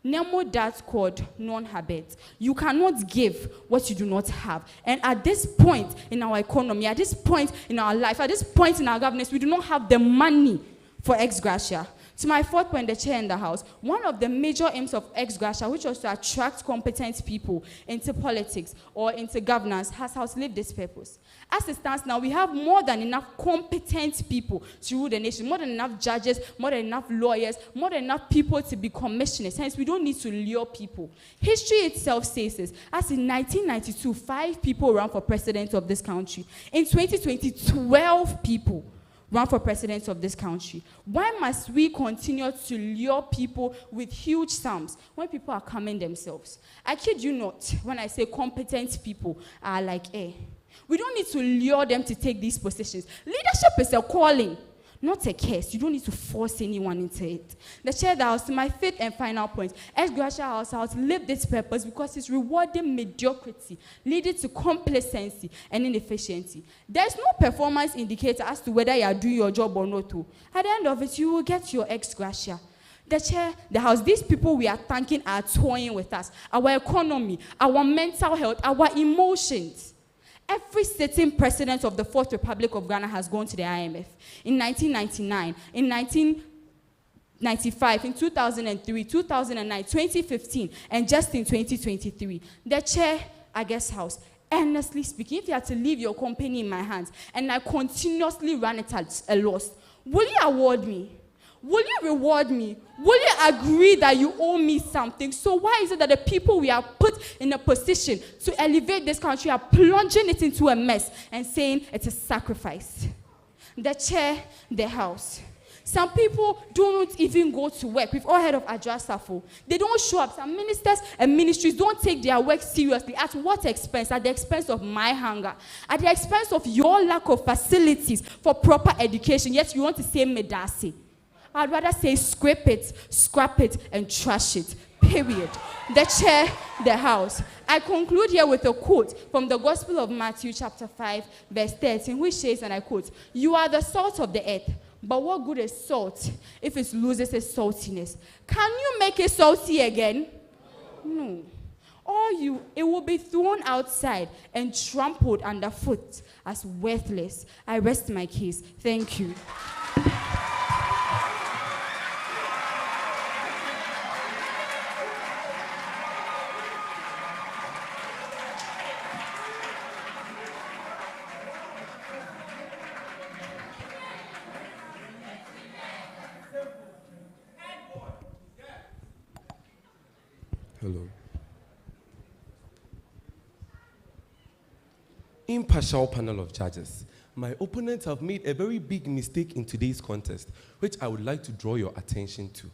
Nemo dat quod non habet. You cannot give what you do not have. And at this point in our economy, at this point in our life, at this point in our governance, we do not have the money for ex gratia. To my fourth point, the chair in the house, one of the major aims of ex gratia, which was to attract competent people into politics or into governance, has outlived this purpose. As it stands now, we have more than enough competent people to rule the nation, more than enough judges, more than enough lawyers, more than enough people to be commissioners. Hence, we don't need to lure people. History itself says this. As in 1992, 5 people ran for president of this country. In 2020, 12 people run for president of this country. Why must we continue to lure people with huge sums when people are coming themselves? I kid you not when I say competent people are like air. We don't need to lure them to take these positions. Leadership is a calling, not a curse. You don't need to force anyone into it. The chair of the house, my fifth and final point, ex gratia house outlived its purpose because it's rewarding mediocrity, leading to complacency and inefficiency. There's no performance indicator as to whether you are doing your job or not. At the end of it, you will get your ex gratia. The chair, the house, these people we are thanking are toying with us, our economy, our mental health, our emotions. Every sitting president of the Fourth Republic of Ghana has gone to the IMF. In 1999, in 1995, in 2003, 2009, 2015, and just in 2023. The chair, I guess, house, earnestly speaking, if you had to leave your company in my hands and I continuously run it at a loss, will you award me? Will you reward me? Will you agree that you owe me something? So why is it that the people we are put in a position to elevate this country are plunging it into a mess and saying it's a sacrifice? The chair, the house. Some people don't even go to work. We've all heard of Adrasafo. They don't show up. Some ministers and ministries don't take their work seriously. At what expense? At the expense of my hunger. At the expense of your lack of facilities for proper education. Yet you want to say medasi. I'd rather say scrape it, scrap it, and trash it. Period. The chair, the house. I conclude here with a quote from the Gospel of Matthew chapter 5, verse 13, which says, and I quote, "You are the salt of the earth, but what good is salt if it loses its saltiness? Can you make it salty again? No. It will be thrown outside and trampled underfoot as worthless." I rest my case. Thank you. Hello. impartial panel of judges, my opponents have made a very big mistake in today's contest, which I would like to draw your attention to.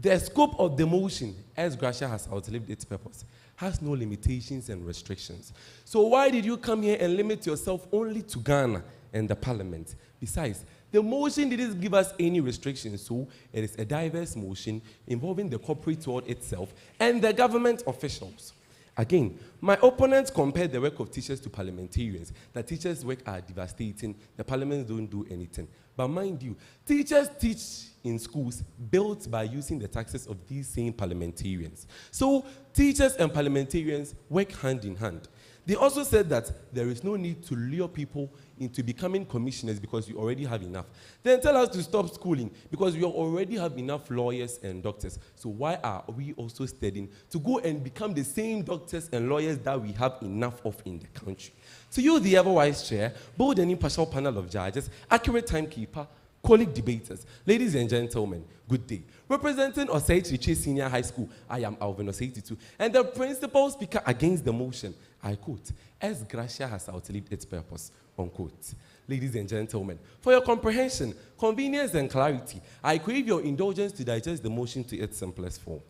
The scope of the motion, as Gracia has outlived its purpose, has no limitations and restrictions. So why did you come here and limit yourself only to Ghana and the parliament? Besides, the motion didn't give us any restrictions, so it is a diverse motion involving the corporate world itself and the government officials. Again, my opponents compared the work of teachers to parliamentarians. The teachers' work are devastating, the parliaments don't do anything. But mind you, teachers teach in schools built by using the taxes of these same parliamentarians. So teachers and parliamentarians work hand in hand. They also said that there is no need to lure people into becoming commissioners because you already have enough. Then tell us to stop schooling because we already have enough lawyers and doctors. So why are we also studying to go and become the same doctors and lawyers that we have enough of in the country? To you, the ever-wise chair, bold and impartial panel of judges, accurate timekeeper, colleague debaters, ladies and gentlemen, good day. Representing Osei Kyeretwie Senior High School, I am Alvin Osei Kyeretwie, and the principal speaker against the motion, I quote, as Gracia has outlived its purpose, unquote. Ladies and gentlemen, for your comprehension, convenience, and clarity, I crave your indulgence to digest the motion to its simplest form.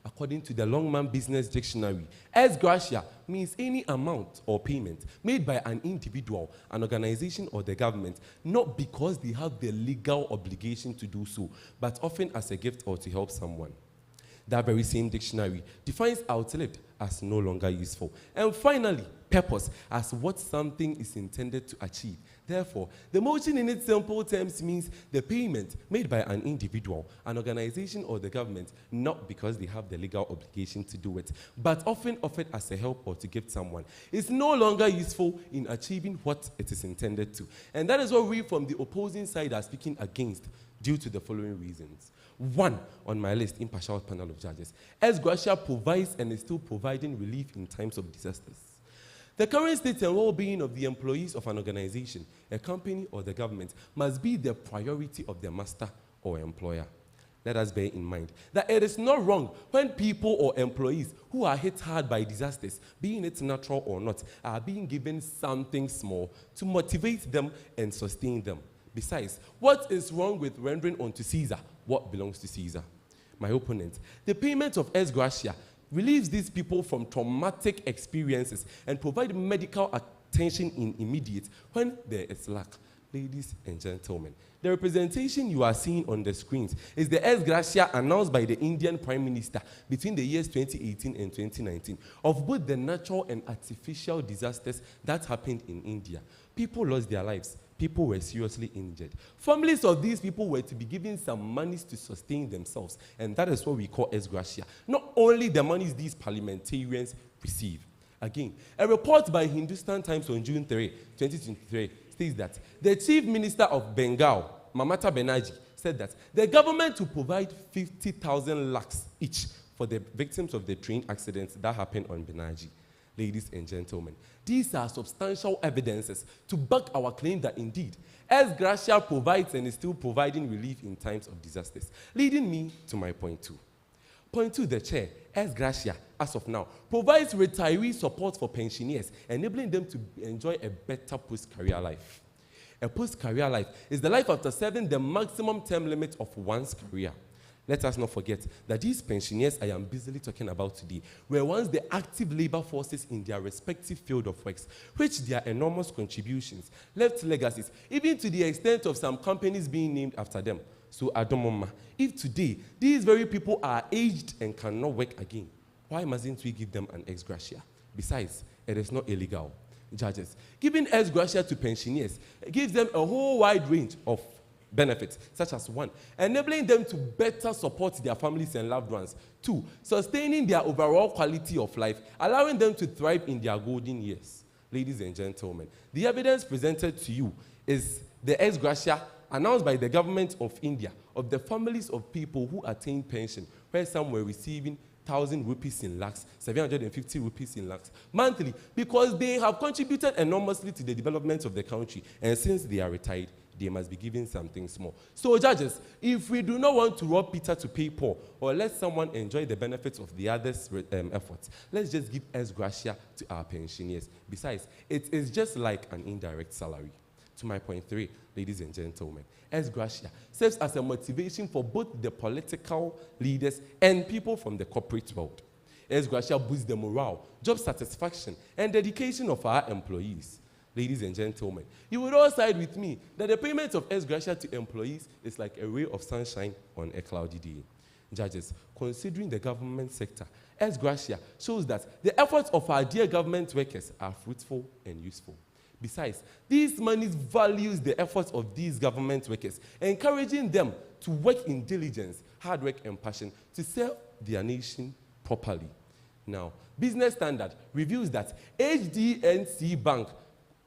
According to the Longman Business Dictionary, ex gratia means any amount or payment made by an individual, an organization, or the government, not because they have the legal obligation to do so, but often as a gift or to help someone. That very same dictionary defines outlived as no longer useful. And finally, purpose as what something is intended to achieve. Therefore, the motion in its simple terms means the payment made by an individual, an organization, or the government, not because they have the legal obligation to do it, but often offered as a help or to give someone, is no longer useful in achieving what it is intended to. And that is what we from the opposing side are speaking against due to the following reasons. One on my list, impartial panel of judges, as Gracia provides and is still providing relief in times of disasters. The current state and well-being of the employees of an organization, a company, or the government must be the priority of their master or employer. Let us bear in mind that it is not wrong when people or employees who are hit hard by disasters, being it natural or not, are being given something small to motivate them and sustain them. Besides, what is wrong with rendering unto Caesar what belongs to Caesar? My opponent, the payment of ex gratia relieves these people from traumatic experiences and provide medical attention in immediate when there is lack. Ladies and gentlemen, the representation you are seeing on the screens is the ex gratia announced by the Indian Prime Minister between the years 2018 and 2019 of both the natural and artificial disasters that happened in India. People lost their lives. People were seriously injured. Families of these people were to be given some monies to sustain themselves, and that is what we call ex gratia. Not only the monies these parliamentarians receive. Again, a report by Hindustan Times on June 3, 2023 states that the Chief Minister of Bengal, Mamata Banerjee, said that the government will provide 50,000 lakhs each for the victims of the train accidents that happened on Banerjee. Ladies and gentlemen, these are substantial evidences to back our claim that indeed, ex gratia provides and is still providing relief in times of disasters. Leading me to my point two. Point two, the chair, ex gratia, as of now, provides retiree support for pensioners, enabling them to enjoy a better post-career life. A post-career life is the life after serving the maximum term limit of one's career. Let us not forget that these pensioners I am busily talking about today were once the active labor forces in their respective field of works, which their enormous contributions left legacies, even to the extent of some companies being named after them. So, Adomoma, if today these very people are aged and cannot work again, why mustn't we give them an ex gratia? Besides, it is not illegal. Judges, giving ex gratia to pensioners gives them a whole wide range of benefits, such as one, enabling them to better support their families and loved ones. Two, sustaining their overall quality of life, allowing them to thrive in their golden years. Ladies and gentlemen, the evidence presented to you is the ex gratia announced by the government of India of the families of people who attained pension, where some were receiving 1,000 rupees in lakhs, 750 rupees in lakhs monthly, because they have contributed enormously to the development of the country, and since they are retired, they must be given something small. So judges, if we do not want to rob Peter to pay Paul, or let someone enjoy the benefits of the other's efforts, let's just give ex gratia to our pensioners. Besides, it is just like an indirect salary. To my point 3, ladies and gentlemen, ex gratia serves as a motivation for both the political leaders and people from the corporate world. Ex gratia boosts the morale, job satisfaction, and dedication of our employees. Ladies and gentlemen, you would all side with me that the payment of ex gratia to employees is like a ray of sunshine on a cloudy day. Judges, considering the government sector, ex gratia shows that the efforts of our dear government workers are fruitful and useful. Besides, these monies values the efforts of these government workers, encouraging them to work in diligence, hard work, and passion to serve their nation properly. Now, Business Standard reveals that HDNC Bank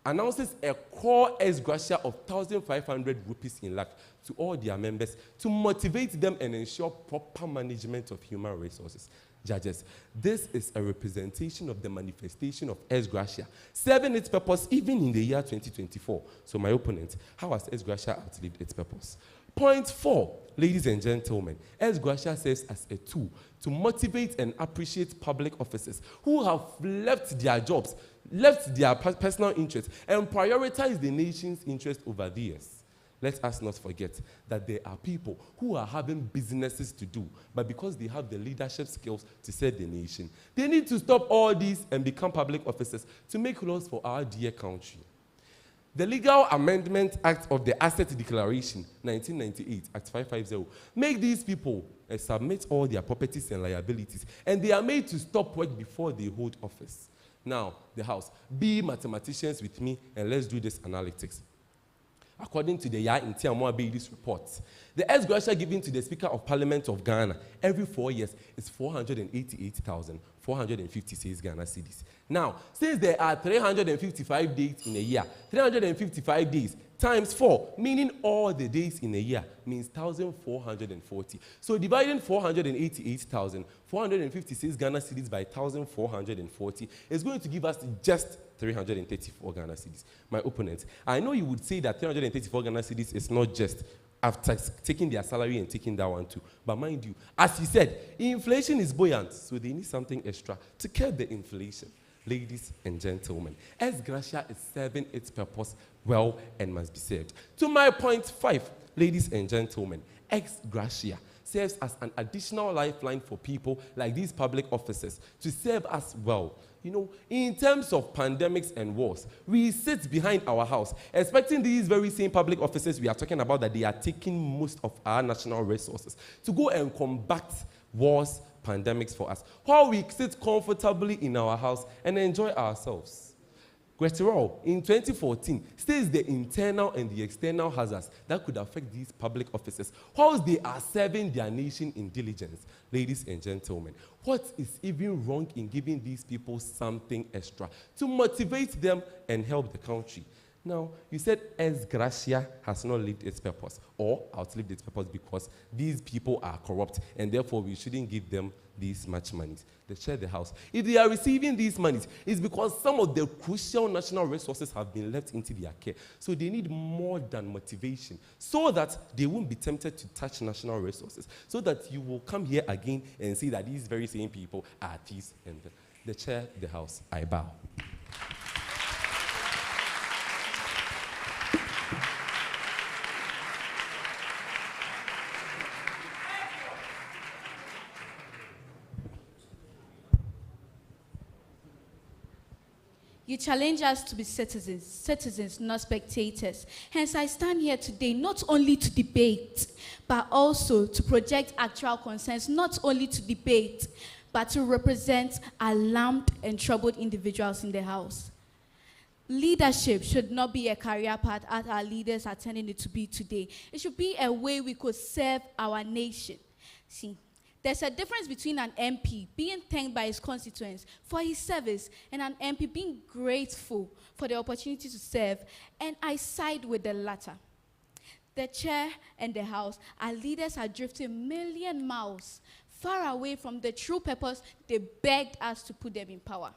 announces a core ex gratia of 1,500 rupees in lakh to all their members to motivate them and ensure proper management of human resources. Judges, this is a representation of the manifestation of ex gratia, serving its purpose even in the year 2024. So my opponent, how has ex gratia outlived its purpose? Point 4, ladies and gentlemen, ex gratia serves as a tool to motivate and appreciate public officers who have left their jobs, left their personal interests, and prioritized the nation's interest over theirs. Let us not forget that there are people who are having businesses to do, but because they have the leadership skills to serve the nation, they need to stop all these and become public officers to make laws for our dear country. The Legal Amendment Act of the Asset Declaration, 1998, Act 550, make these people submit all their properties and liabilities, and they are made to stop work before they hold office. Now, the House, be mathematicians with me, and let's do this analytics. According to the Ya Intiamwa Bailey's report, the ex gratia given to the Speaker of Parliament of Ghana every 4 years is 488,456 Ghana cedis. Now, since there are 355 days in a year, 355 days times 4, meaning all the days in a year, means 1,440. So dividing 488,456 Ghana cedis by 1,440 is going to give us just 334 Ghana cedis. My opponent, I know you would say that 334 Ghana cedis is not just after taking their salary and taking that one too. But mind you, as he said, inflation is buoyant, so they need something extra to curb the inflation. Ladies and gentlemen, ex gratia is serving its purpose well and must be served. To my point 5, ladies and gentlemen, ex gratia serves as an additional lifeline for people like these public officers to serve us well. You know, in terms of pandemics and wars, we sit behind our house, expecting these very same public officers we are talking about that they are taking most of our national resources to go and combat wars, pandemics for us, while we sit comfortably in our house and enjoy ourselves. Quarterfinal in 2014 states the internal and the external hazards that could affect these public officers whilst they are serving their nation in diligence. Ladies and gentlemen, what is even wrong in giving these people something extra to motivate them and help the country? Now, you said ex gratia has not lived its purpose or outlived its purpose because these people are corrupt and therefore we shouldn't give them these much money. The chair of the House, if they are receiving these monies, it's because some of the crucial national resources have been left into their care. So they need more than motivation so that they won't be tempted to touch national resources, so that you will come here again and see that these very same people are thieves. And the chair of the House, I bow. You challenge us to be citizens, not spectators. Hence, I stand here today not only to debate, but also to project actual concerns, not only to debate, but to represent alarmed and troubled individuals in the House. Leadership should not be a career path as our leaders are turning it to be today. It should be a way we could serve our nation. See, there's a difference between an MP being thanked by his constituents for his service and an MP being grateful for the opportunity to serve, and I side with the latter. The chair and the House, our leaders are drifting a million miles far away from the true purpose they begged us to put them in power.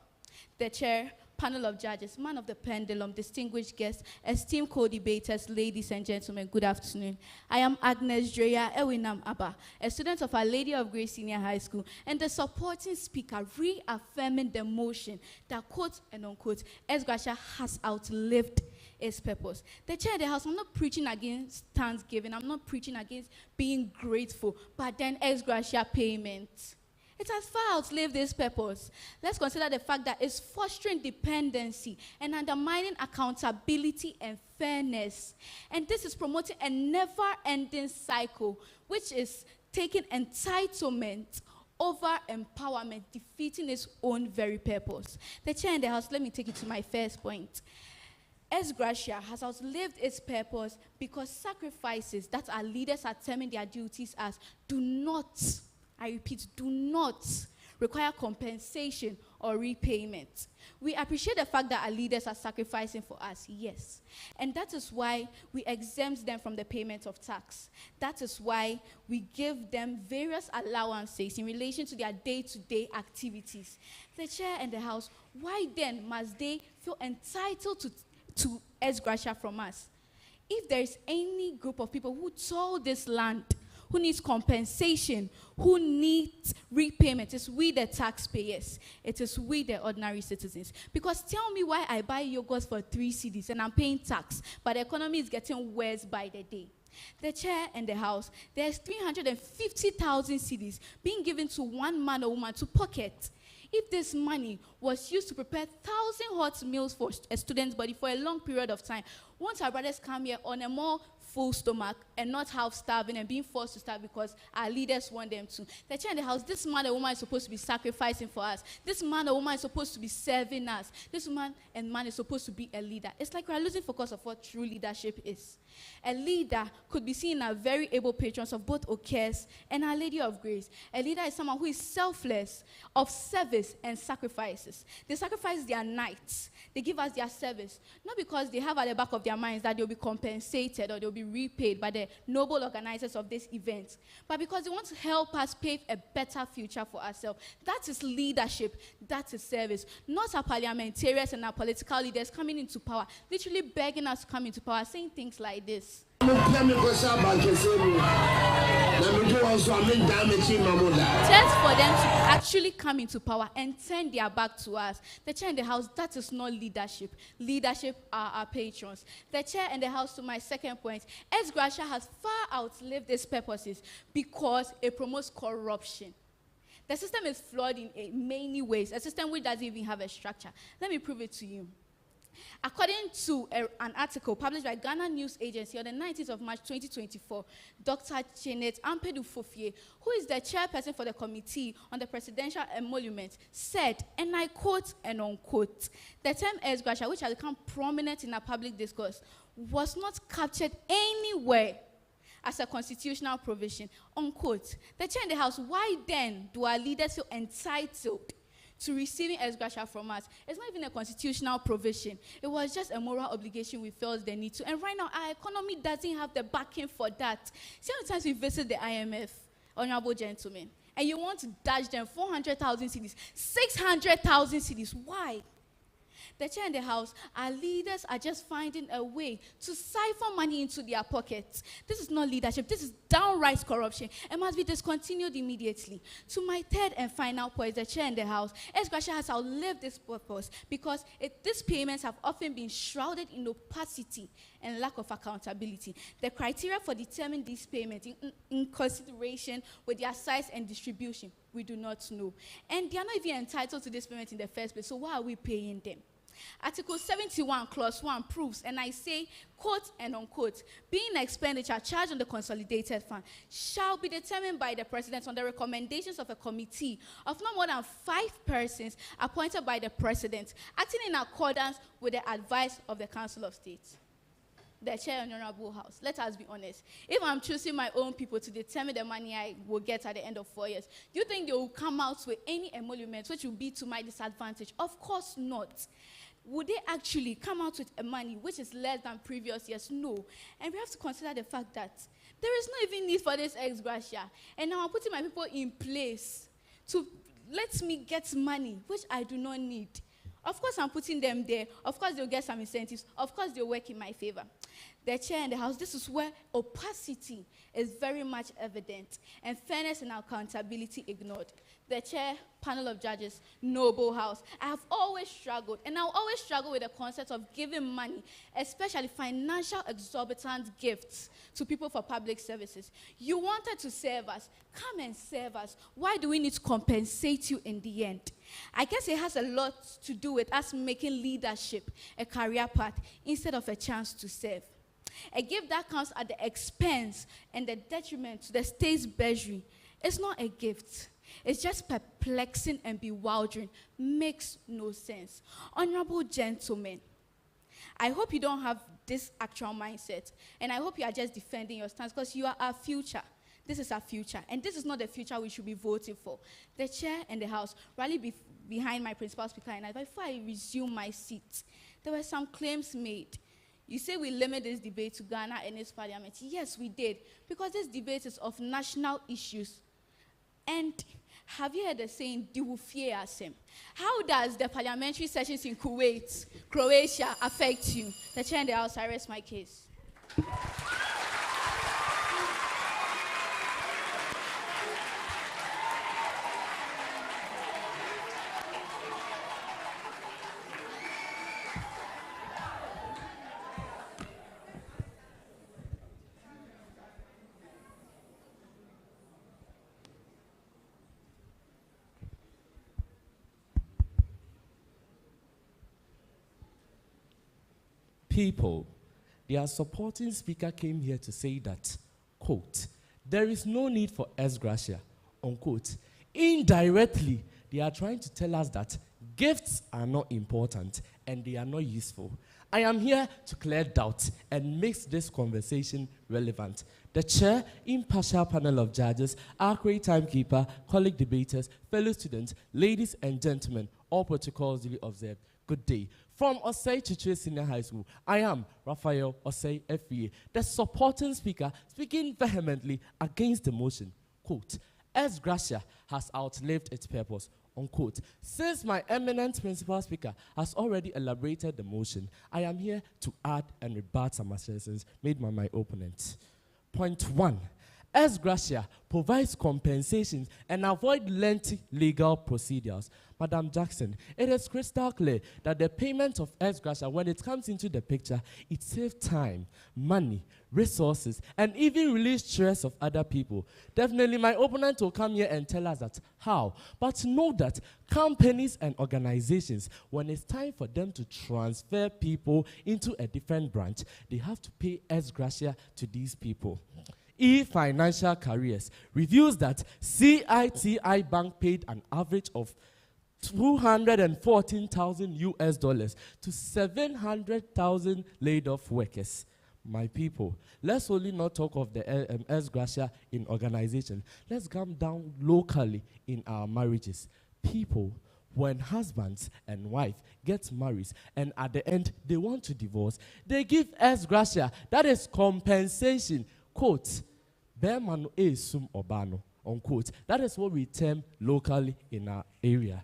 The chair, panel of judges, man of the pendulum, distinguished guests, esteemed co-debaters, ladies and gentlemen, good afternoon. I am Agnes Drea Ewinam Abba, a student of Our Lady of Grace Senior High School, and the supporting speaker reaffirming the motion that, quote and unquote, S. Gracia has outlived its purpose. The chair of the House, I'm not preaching against thanksgiving, I'm not preaching against being grateful, but then ex gratia payment. It has far outlived this purpose. Let's consider the fact that it's fostering dependency and undermining accountability and fairness. And this is promoting a never-ending cycle, which is taking entitlement over empowerment, defeating its own very purpose. The chair in the House, let me take you to my first point. S. Gracia has outlived its purpose because sacrifices that our leaders are terming their duties as do not, I repeat, do not require compensation or repayment. We appreciate the fact that our leaders are sacrificing for us, yes. And that is why we exempt them from the payment of tax. That is why we give them various allowances in relation to their day-to-day activities. The chair and the House, why then must they feel entitled to ex gratia from us? If there is any group of people who told this land, who needs compensation, who needs repayment, it's we the taxpayers. It is we the ordinary citizens. Because tell me why I buy yogurt for 3 cedis and I'm paying tax, but the economy is getting worse by the day. The chair and the House, there's 350,000 cedis being given to one man or woman to pocket. If this money was used to prepare 1,000 hot meals for a student's body for a long period of time, won't our brothers come here on a more full stomach and not half starving and being forced to starve because our leaders want them to? The chair in the House, this man or woman is supposed to be sacrificing for us. This man or woman is supposed to be serving us. This woman and man is supposed to be a leader. It's like we're losing focus of what true leadership is. A leader could be seen as very able patrons of both Okes and Our Lady of Grace. A leader is someone who is selfless of service and sacrifices. They sacrifice their nights. They give us their service, not because they have at the back of their minds that they'll be compensated or they'll be repaid by the noble organizers of this event, but because they want to help us pave a better future for ourselves. That is leadership. That is service. Not our parliamentarians and our political leaders coming into power, literally begging us to come into power, saying things like this. Just for them to actually come into power and turn their back to us. The chair in the House, that is not leadership. Leadership are our patrons. The chair in the House, to my second point, ex gratia has far outlived its purposes because it promotes corruption. The system is flawed in many ways, a system which doesn't even have a structure. Let me prove it to you. According to an article published by Ghana News Agency on the 19th of March 2024, Dr. Janet Ampedu-Fofie, who is the chairperson for the Committee on the Presidential Emolument, said, and I quote and unquote, the term ex gratia, which has become prominent in our public discourse, was not captured anywhere as a constitutional provision, unquote. The chair in the House, why then do our leaders feel entitled to receiving ex gratia from us? It's not even a constitutional provision. It was just a moral obligation we felt the need to. And right now, our economy doesn't have the backing for that. Sometimes we visit the IMF, honorable gentlemen, and you want to dash them 400,000 cedis, 600,000 cedis. Why? The chair in the House, our leaders are just finding a way to siphon money into their pockets. This is not leadership. This is downright corruption and must be discontinued immediately. To my third and final point, the chair in the House, ex gratia has outlived this purpose because these payments have often been shrouded in opacity and lack of accountability. The criteria for determining these payments in consideration with their size and distribution, we do not know. And they are not even entitled to this payment in the first place, so why are we paying them? Article 71, Clause 1 proves, and I say, quote and unquote, being expenditure charged on the consolidated fund shall be determined by the President on the recommendations of a committee of not more than 5 persons appointed by the President, acting in accordance with the advice of the Council of State. The chair and honorable House, let us be honest. If I'm choosing my own people to determine the money I will get at the end of 4 years, do you think they will come out with any emoluments which will be to my disadvantage? Of course not. Would they actually come out with a money which is less than previous years? No. And we have to consider the fact that there is no even need for this ex gratia. And now I'm putting my people in place to let me get money which I do not need. Of course, I'm putting them there. Of course, they'll get some incentives. Of course, they'll work in my favor. The chair in the House, this is where opacity is very much evident and fairness and accountability ignored. The chair, panel of judges, noble House. I have always struggled, and I'll always struggle with the concept of giving money, especially financial exorbitant gifts to people for public services. You wanted to serve us. Come and serve us. Why do we need to compensate you in the end? I guess it has a lot to do with us making leadership a career path instead of a chance to serve. A gift that comes at the expense and the detriment to the state's treasury is not a gift. It's just perplexing and bewildering. Makes no sense. Honorable gentlemen, I hope you don't have this actual mindset, and I hope you are just defending your stance because you are our future. This is our future, and this is not the future we should be voting for. The chair and the House rally behind my principal speaker, and before I resume my seat, there were some claims made. You say we limit this debate to Ghana and its parliament. Yes, we did, because this debate is of national issues. And have you heard the saying, how does the parliamentary sessions in Kuwait, Croatia affect you? The chair and the House, I rest my case. People, their supporting speaker came here to say that, quote, there is no need for S. Gracia, unquote. Indirectly, they are trying to tell us that gifts are not important and they are not useful. I am here to clear doubt and make this conversation relevant. The chair, impartial panel of judges, our great timekeeper, colleague debaters, fellow students, ladies and gentlemen, all protocols duly observed. Good day. From Osei Kyeretwie Senior High School, I am Raphael Osei Kyeretwie, the supporting speaker, speaking vehemently against the motion. Quote, S. Gracia has outlived its purpose, unquote. Since my eminent principal speaker has already elaborated the motion, I am here to add and rebut some assertions made by my opponent. Point 1. S. Gracia provides compensations and avoid lengthy legal procedures. Madam Jackson, it is crystal clear that the payment of S. Gracia, when it comes into the picture, it saves time, money, resources, and even relieves stress of other people. Definitely, my opponent will come here and tell us that how. But know that companies and organizations, when it's time for them to transfer people into a different branch, they have to pay S. Gracia to these people. E-Financial Careers reviews that CITI Bank paid an average of $214,000 to 700,000 laid-off workers. My people, let's only not talk of the S. Gracia in organization. Let's come down locally in our marriages. People, when husbands and wife get married and at the end they want to divorce, they give S. Gracia. That is compensation. Quote, Bermano e sum obano, unquote. That is what we term locally in our area.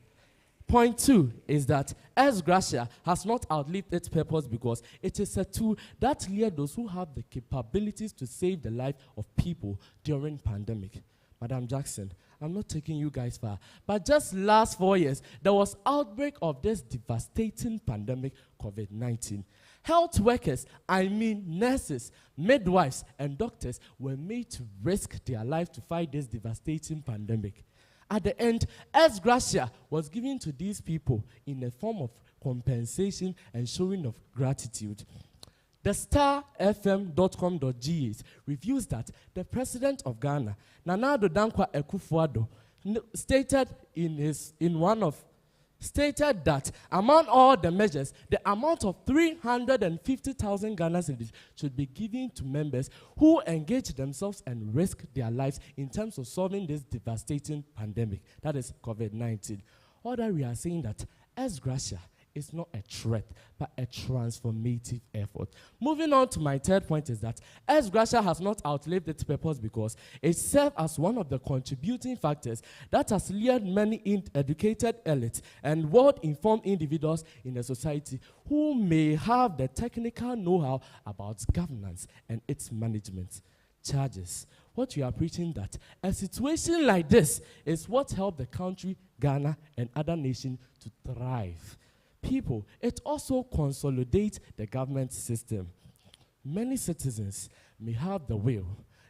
Point 2 is that S. Gracia has not outlived its purpose because it is a tool that leads those who have the capabilities to save the life of people during pandemic. Madam Jackson, I'm not taking you guys far, but just last 4 years, there was outbreak of this devastating pandemic, COVID-19. Health workers, I mean nurses, midwives, and doctors were made to risk their life to fight this devastating pandemic. At the end, S. Gracia was given to these people in a form of compensation and showing of gratitude. The starfm.com.gh reviews that the president of Ghana, Nana Addo Dankwa Akufo-Addo, stated that among all the measures, the amount of 350,000 Ghana cedis should be given to members who engage themselves and risk their lives in terms of solving this devastating pandemic, that is COVID-19. Or that we are saying that S. Gracia is not a threat, but a transformative effort. Moving on to my third point is that S. Gracia has not outlived its purpose because it served as one of the contributing factors that has lured many educated elites and well-informed individuals in the society who may have the technical know-how about governance and its management. Charges. What you are preaching that a situation like this is what helped the country, Ghana, and other nations to thrive. People, it also consolidates the government system. Many citizens may have the will,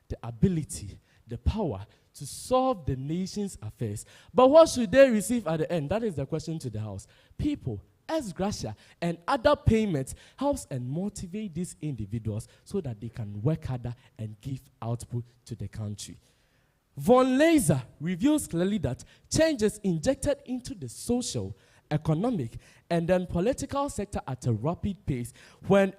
the ability, the power to solve the nation's affairs. But what should they receive at the end? That is the question to the House. People, S. Gracia and other payments helps and motivate these individuals so that they can work harder and give output to the country. Von Laser reveals clearly that changes injected into the social, economic, and then political sector at a rapid pace when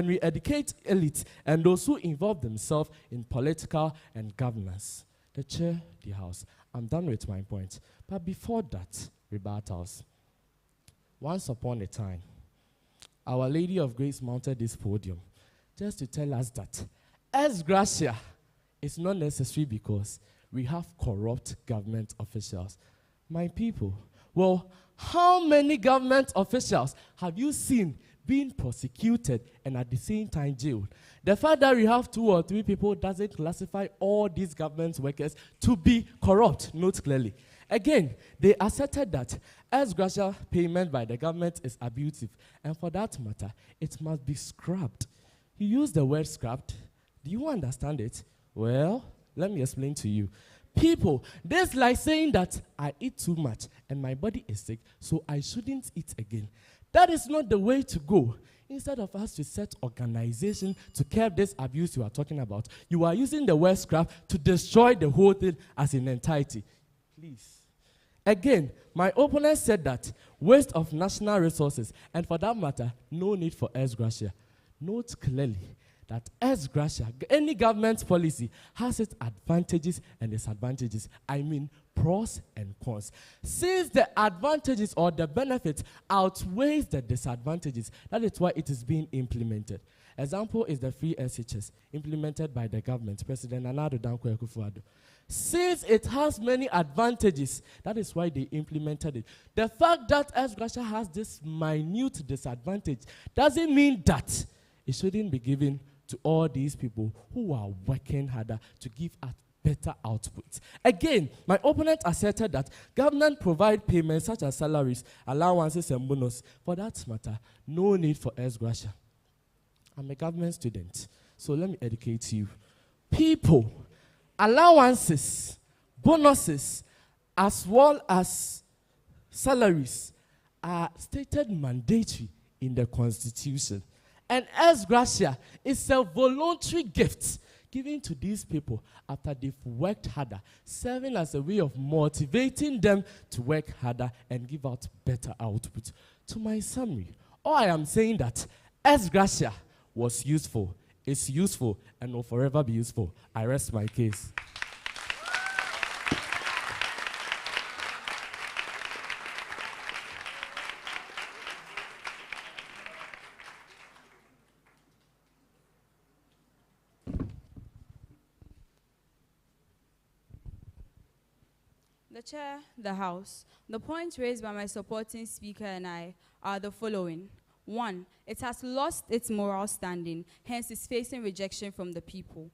we educate elites and those who involve themselves in political and governance. The chair, the House. I'm done with my point. But before that, rebuttals. Once upon a time, Our Lady of Grace mounted this podium just to tell us that S. Gracia is not necessary because we have corrupt government officials. My people, well, how many government officials have you seen being prosecuted and at the same time jailed? The fact that we have 2 or 3 people doesn't classify all these government workers to be corrupt, note clearly. Again, they asserted that S. Gracia payment by the government is abusive, and for that matter, it must be scrapped. You use the word scrapped. Do you understand it? Well, let me explain to you. People, this is like saying that I eat too much and my body is sick, so I shouldn't eat again. That is not the way to go. Instead of us to set organization to curb this abuse you are talking about, you are using the word scrap to destroy the whole thing as an entirety. Please. Again, my opponent said that waste of national resources, and for that matter, no need for S. Gracia. Note clearly that S. Gracia, any government policy has its advantages and disadvantages. I mean, pros and cons. Since the advantages or the benefits outweighs the disadvantages, that is why it is being implemented. Example is the free SHS implemented by the government, President Nana Addo Dankwa Akufo-Addo. Since it has many advantages, that is why they implemented it. The fact that S. Gracia has this minute disadvantage doesn't mean that it shouldn't be given to all these people who are working harder to give us better outputs. Again, my opponent asserted that government provide payments such as salaries, allowances, and bonus. For that matter, no need for S. Gracia. I'm a government student, so let me educate you. People, allowances, bonuses, as well as salaries are stated mandatory in the Constitution. And S. Gracia is a voluntary gift given to these people after they've worked harder, serving as a way of motivating them to work harder and give out better output. To my summary, all I am saying that S. Gracia was useful, is useful, and will forever be useful. I rest my case. The Chair, the House. The points raised by my supporting speaker and I are the following. 1, it has lost its moral standing, hence is facing rejection from the people.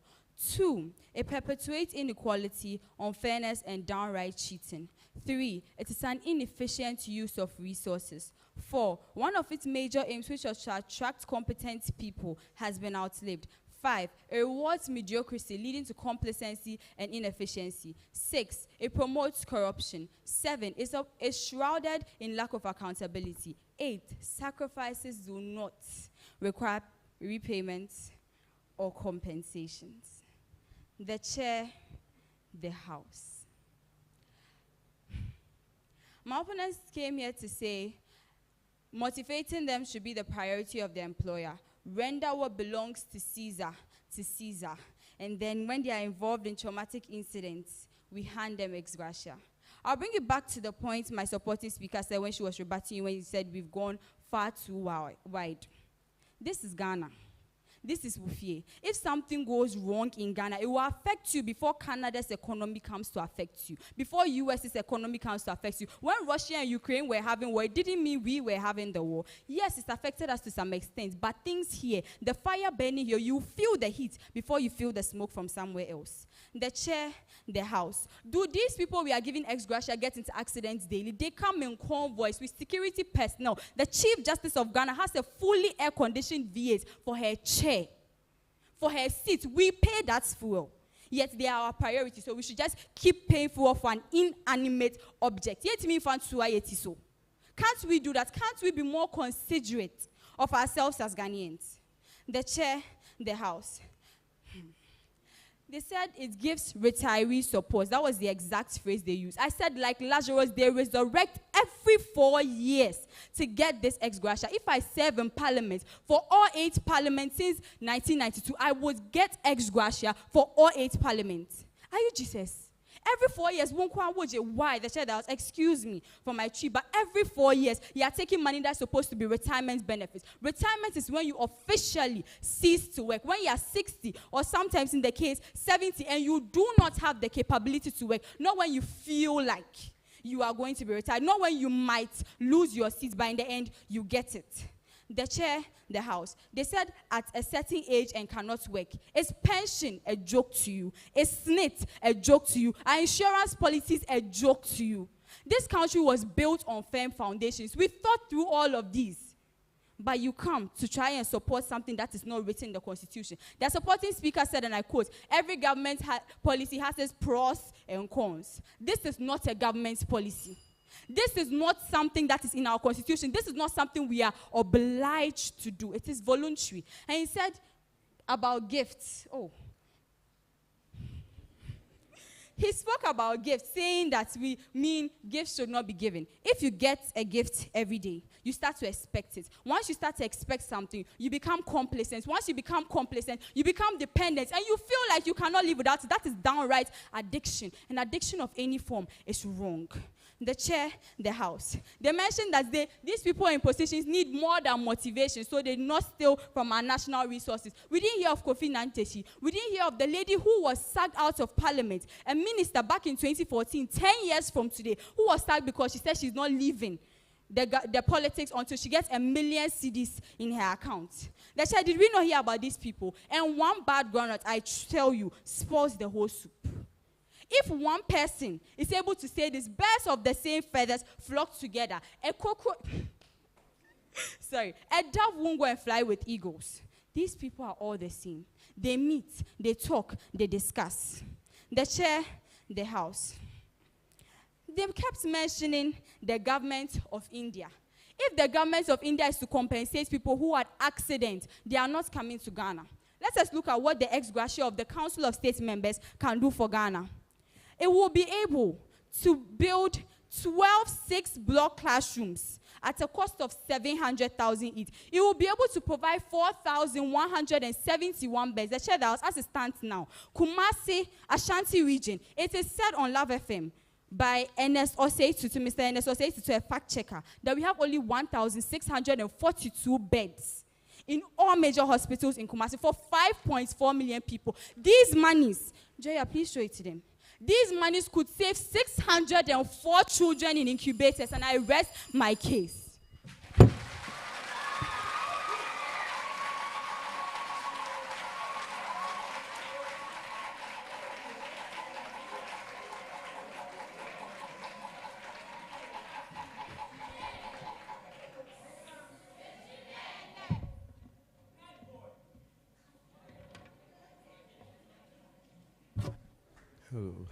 2, it perpetuates inequality, unfairness, and downright cheating. 3, it is an inefficient use of resources. 4, one of its major aims, which was to attract competent people, has been outlived. 5, it rewards mediocrity, leading to complacency and inefficiency. 6, it promotes corruption. 7, it's shrouded in lack of accountability. 8, sacrifices do not require repayments or compensations. The Chair, the House. My opponents came here to say motivating them should be the priority of the employer. Render what belongs to Caesar, and then when they are involved in traumatic incidents, we hand them ex gratia. I'll bring it back to the point my supporting speaker said when she was rebutting you, when he said we've gone far too wide. This is Ghana. This is Wufie. If something goes wrong in Ghana, it will affect you before Canada's economy comes to affect you, before US's economy comes to affect you. When Russia and Ukraine were having war, it didn't mean we were having the war. Yes, it's affected us to some extent, but things here, the fire burning here, you feel the heat before you feel the smoke from somewhere else. The chair, the house. Do these people we are giving ex gratia get into accidents daily? They come in convoys with security personnel. The Chief Justice of Ghana has a fully air-conditioned V8 for her chair. For her seat, we pay that fuel. Yet they are our priority, so we should just keep paying fuel for an inanimate object. Yet me fan so. Can't we do that? Can't we be more considerate of ourselves as Ghanaians? The chair, the house. They said it gives retiree support. That was the exact phrase they used. I said, like Lazarus, they resurrect every 4 years to get this ex gratia. If I serve in parliament for all 8 parliaments since 1992, I would get ex gratia for all 8 parliaments. Are you Jesus? Every 4 years, why? The chair that was, excuse me for my tree, but every 4 years, you are taking money that's supposed to be retirement benefits. Retirement is when you officially cease to work. When you are 60, or sometimes in the case, 70, and you do not have the capability to work. Not when you feel like you are going to be retired. Not when you might lose your seat, but in the end, you get it. The chair, the house. They said at a certain age and cannot work. Is pension a joke to you? Is SNIT a joke to you? Are insurance policies a joke to you? This country was built on firm foundations. We thought through all of these. But you come to try and support something that is not written in the Constitution. The supporting speaker said, and I quote, every government policy has its pros and cons. This is not a government policy. This is not something that is in our Constitution. This is not something we are obliged to do. It is voluntary. And he said about gifts. He spoke about gifts, saying that we mean gifts should not be given. If you get a gift every day, you start to expect it. Once you start to expect something, you become complacent. Once you become complacent, you become dependent, and you feel like you cannot live without it. That is downright addiction. And addiction of any form is wrong. The chair, the house. They mentioned that these people in positions need more than motivation, so they not steal from our national resources. We didn't hear of Kofi Nantechi. We didn't hear of the lady who was sacked out of parliament, a minister back in 2014, 10 years from today, who was sacked because she said she's not leaving the politics until she gets 1 million cedis in her account. They said, did we not hear about these people? And one bad groundnut, I tell you, spoils the whole soup. If one person is able to say this, birds of the same feathers flock together. A dove won't go and fly with eagles. These people are all the same. They meet, they talk, they discuss. The chair, the house. They kept mentioning the government of India. If the government of India is to compensate people who had accidents, they are not coming to Ghana. Let us look at what the ex gratia of the Council of State Members can do for Ghana. It will be able to build 12 6-block classrooms at a cost of 700,000 each. It will be able to provide 4,171 beds. The chair that as it stands now, Kumasi, Ashanti region. It is said on Love FM by Osei Kyeretwie, Mr. Osei Kyeretwie, a fact checker, that we have only 1,642 beds in all major hospitals in Kumasi for 5.4 million people. These monies, Joya, please show it to them. These monies could save 604 children in incubators, and I rest my case. Hello.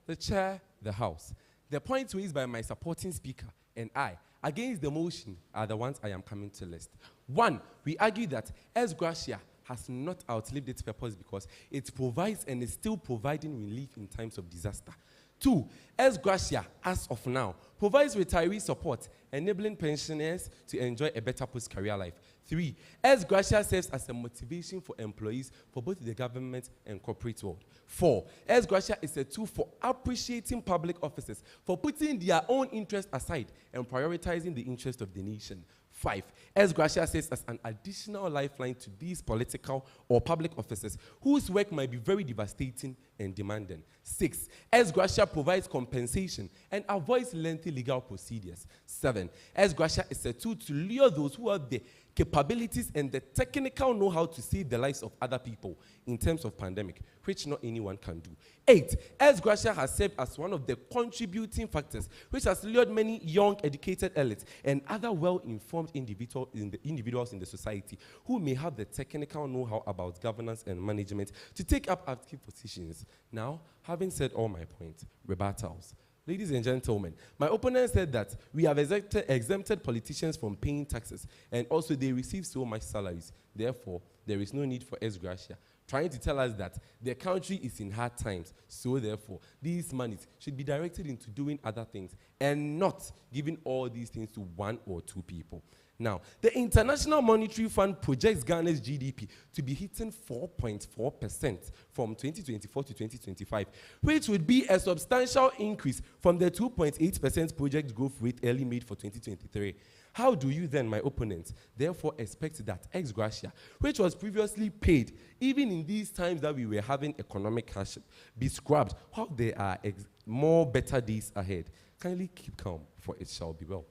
The chair, the house. The points raised by my supporting speaker and I against the motion are the ones I am coming to list. 1, we argue that ex gratia has not outlived its purpose because it provides and is still providing relief in times of disaster. 2, ex gratia, as of now, provides retiree support, enabling pensioners to enjoy a better post-career life. 3. S. Gracia serves as a motivation for employees for both the government and corporate world. 4. S. Gracia is a tool for appreciating public officers for putting their own interest aside and prioritizing the interest of the nation. 5. S. Gracia serves as an additional lifeline to these political or public officers whose work might be very devastating and demanding. 6. S. Gracia provides compensation and avoids lengthy legal procedures. 7. S. Gracia is a tool to lure those who have the capabilities and the technical know-how to save the lives of other people in terms of pandemic, which not anyone can do. 8. S. Gracia has served as one of the contributing factors which has lured many young, educated elites and other well-informed individuals in the society who may have the technical know-how about governance and management to take up active positions. Now, having said all my points, rebuttals. Ladies and gentlemen, my opponent said that we have exempted politicians from paying taxes, and also they receive so much salaries. Therefore, there is no need for S. Gracia, trying to tell us that the country is in hard times. So therefore, these monies should be directed into doing other things and not giving all these things to 1 or 2 people. Now, the International Monetary Fund projects Ghana's GDP to be hitting 4.4% from 2024 to 2025, which would be a substantial increase from the 2.8% project growth rate early made for 2023. How do you then, my opponents, therefore expect that ex gratia, which was previously paid, even in these times that we were having economic hardship, be scrubbed while there are more better days ahead? Kindly keep calm, for it shall be well.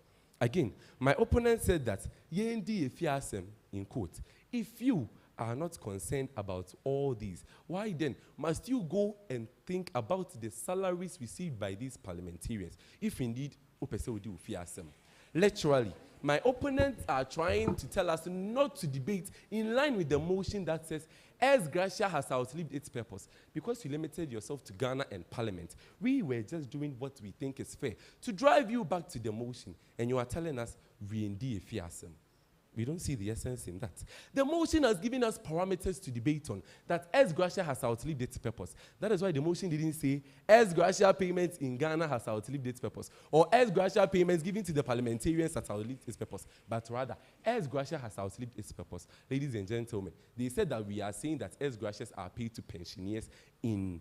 Again, my opponent said that, in quote, if you are not concerned about all these, why then must you go and think about the salaries received by these parliamentarians, if indeed, literally, my opponents are trying to tell us not to debate in line with the motion that says, as Gracia has outlived its purpose, because you limited yourself to Ghana and Parliament, we were just doing what we think is fair to drive you back to the motion, and you are telling us, we don't see the essence in that. The motion has given us parameters to debate on, that as Gracia has outlived its purpose. That is why the motion didn't say, as Gracia payments in Ghana has outlived its purpose, or as Gracia payments given to the parliamentarians has outlived its purpose, but rather, as Gracia has outlived its purpose. Ladies and gentlemen, they said that we are saying that as Gracias are paid to pensioners in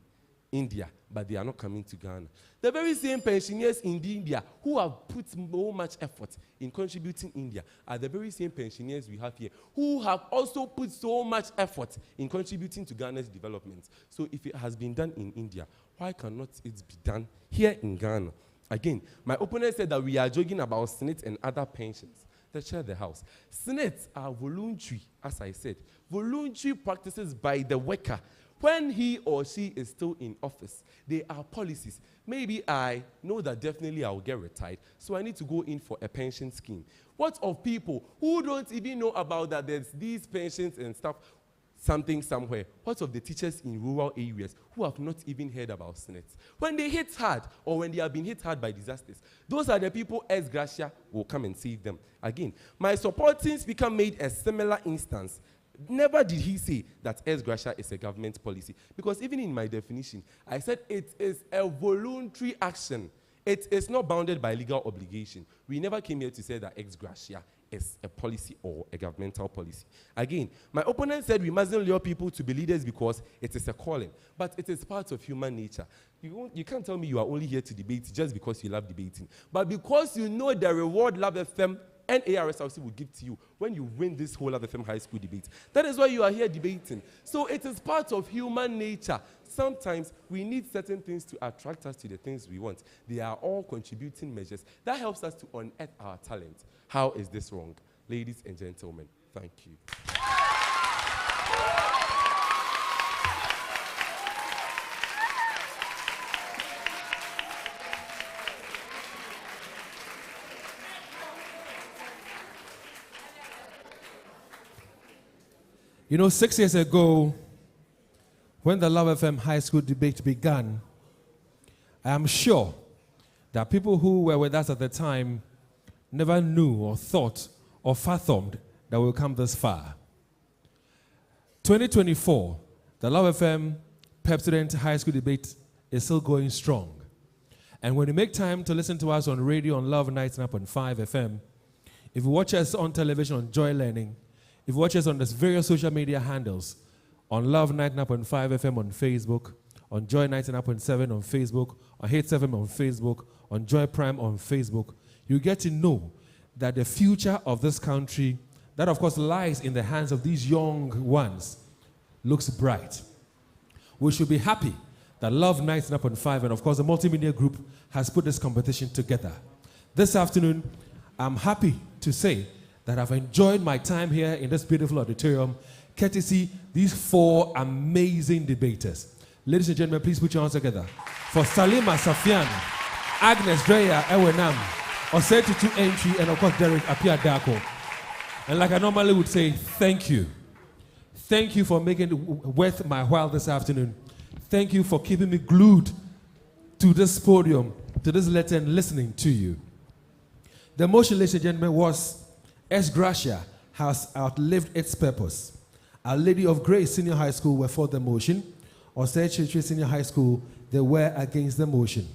India, but they are not coming to Ghana. The very same pensioners in India who have put so much effort in contributing India are the very same pensioners we have here who have also put so much effort in contributing to Ghana's development. So if it has been done in India, why cannot it be done here in Ghana? Again, my opponent said that we are joking about SNIT and other pensions. The chair of the house. SNIT are voluntary, as I said, voluntary practices by the worker. When he or she is still in office, they are policies. Maybe I know that definitely I will get retired, so I need to go in for a pension scheme. What of people who don't even know about that there's these pensions and stuff, something somewhere? What of the teachers in rural areas who have not even heard about SNET? When they hit hard, or when they have been hit hard by disasters, those are the people as Gracia will come and save them. Again, my supporting speaker made a similar instance. Never did he say that S. Gracia is a government policy. Because even in my definition, I said it is a voluntary action. It is not bounded by legal obligation. We never came here to say that ex gratia is a policy or a governmental policy. Again, my opponent said we mustn't lure people to be leaders because it is a calling. But it is part of human nature. You can't tell me you are only here to debate just because you love debating. But because you know the reward Love FM and ARSRC will give to you when you win this whole Love FM high school debate. That is why you are here debating. So it is part of human nature. Sometimes we need certain things to attract us to the things we want. They are all contributing measures. That helps us to unearth our talent. How is this wrong? Ladies and gentlemen, thank you. You know, 6 years ago, when the Love FM high school debate began, I am sure that people who were with us at the time never knew or thought or fathomed that we'll come this far. 2024, the Love FM Pepsodent high school debate is still going strong. And when you make time to listen to us on radio on Love 99.5 FM, if you watch us on television on Joy Learning, If you watch us on the various social media handles, on Love 99.5 FM on Facebook, on Joy 99.7 on Facebook, on Hits FM on Facebook, on Joy Prime on Facebook, you get to know that the future of this country, that of course lies in the hands of these young ones, looks bright. We should be happy that Love 99.5 and of course the multimedia group has put this competition together. This afternoon, I'm happy to say that I've enjoyed my time here in this beautiful auditorium, courtesy these 4 amazing debaters. Ladies and gentlemen, please put your hands together for Salima Safian, Agnes Dreya Ewenam, Osei Kyeretwie Entry, and of course Derek Apia Dako. And like I normally would say, thank you. Thank you for making it worth my while this afternoon. Thank you for keeping me glued to this podium, to this letter, and listening to you. The motion, ladies and gentlemen, was S. Gracia has outlived its purpose. Our Lady of Grace Senior High School were for the motion. Osei Kyeretwie Senior High School, they were against the motion.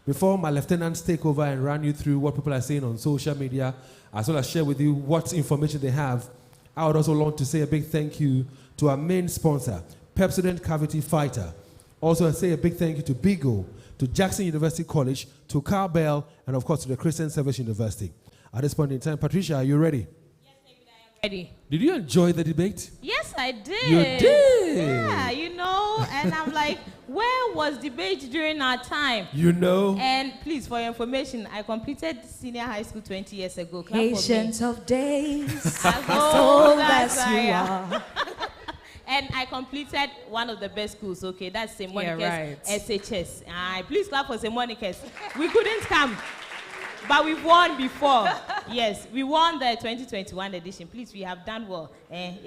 Before my lieutenants take over and run you through what people are saying on social media, as well as share with you what information they have, I would also want to say a big thank you to our main sponsor, Pepsodent Cavity Fighter. Also say a big thank you to Bigo, to Jackson University College, to Cowbell, and of course to the Christian Service University. At this point in time, Patricia, are you ready? Yes, David, I am ready. Did you enjoy the debate? Yes, I did. You did? Yeah, you know, and I'm like, where was debate during our time? You know? And please, for your information, I completed senior high school 20 years ago. Clap Patience of days, as old as you are. And I completed one of the best schools, okay? That's St. Monica's SHS. Please clap for St. Monica's. We couldn't come, but we've won before. Yes, we won the 2021 edition. Please, we have done well. Now,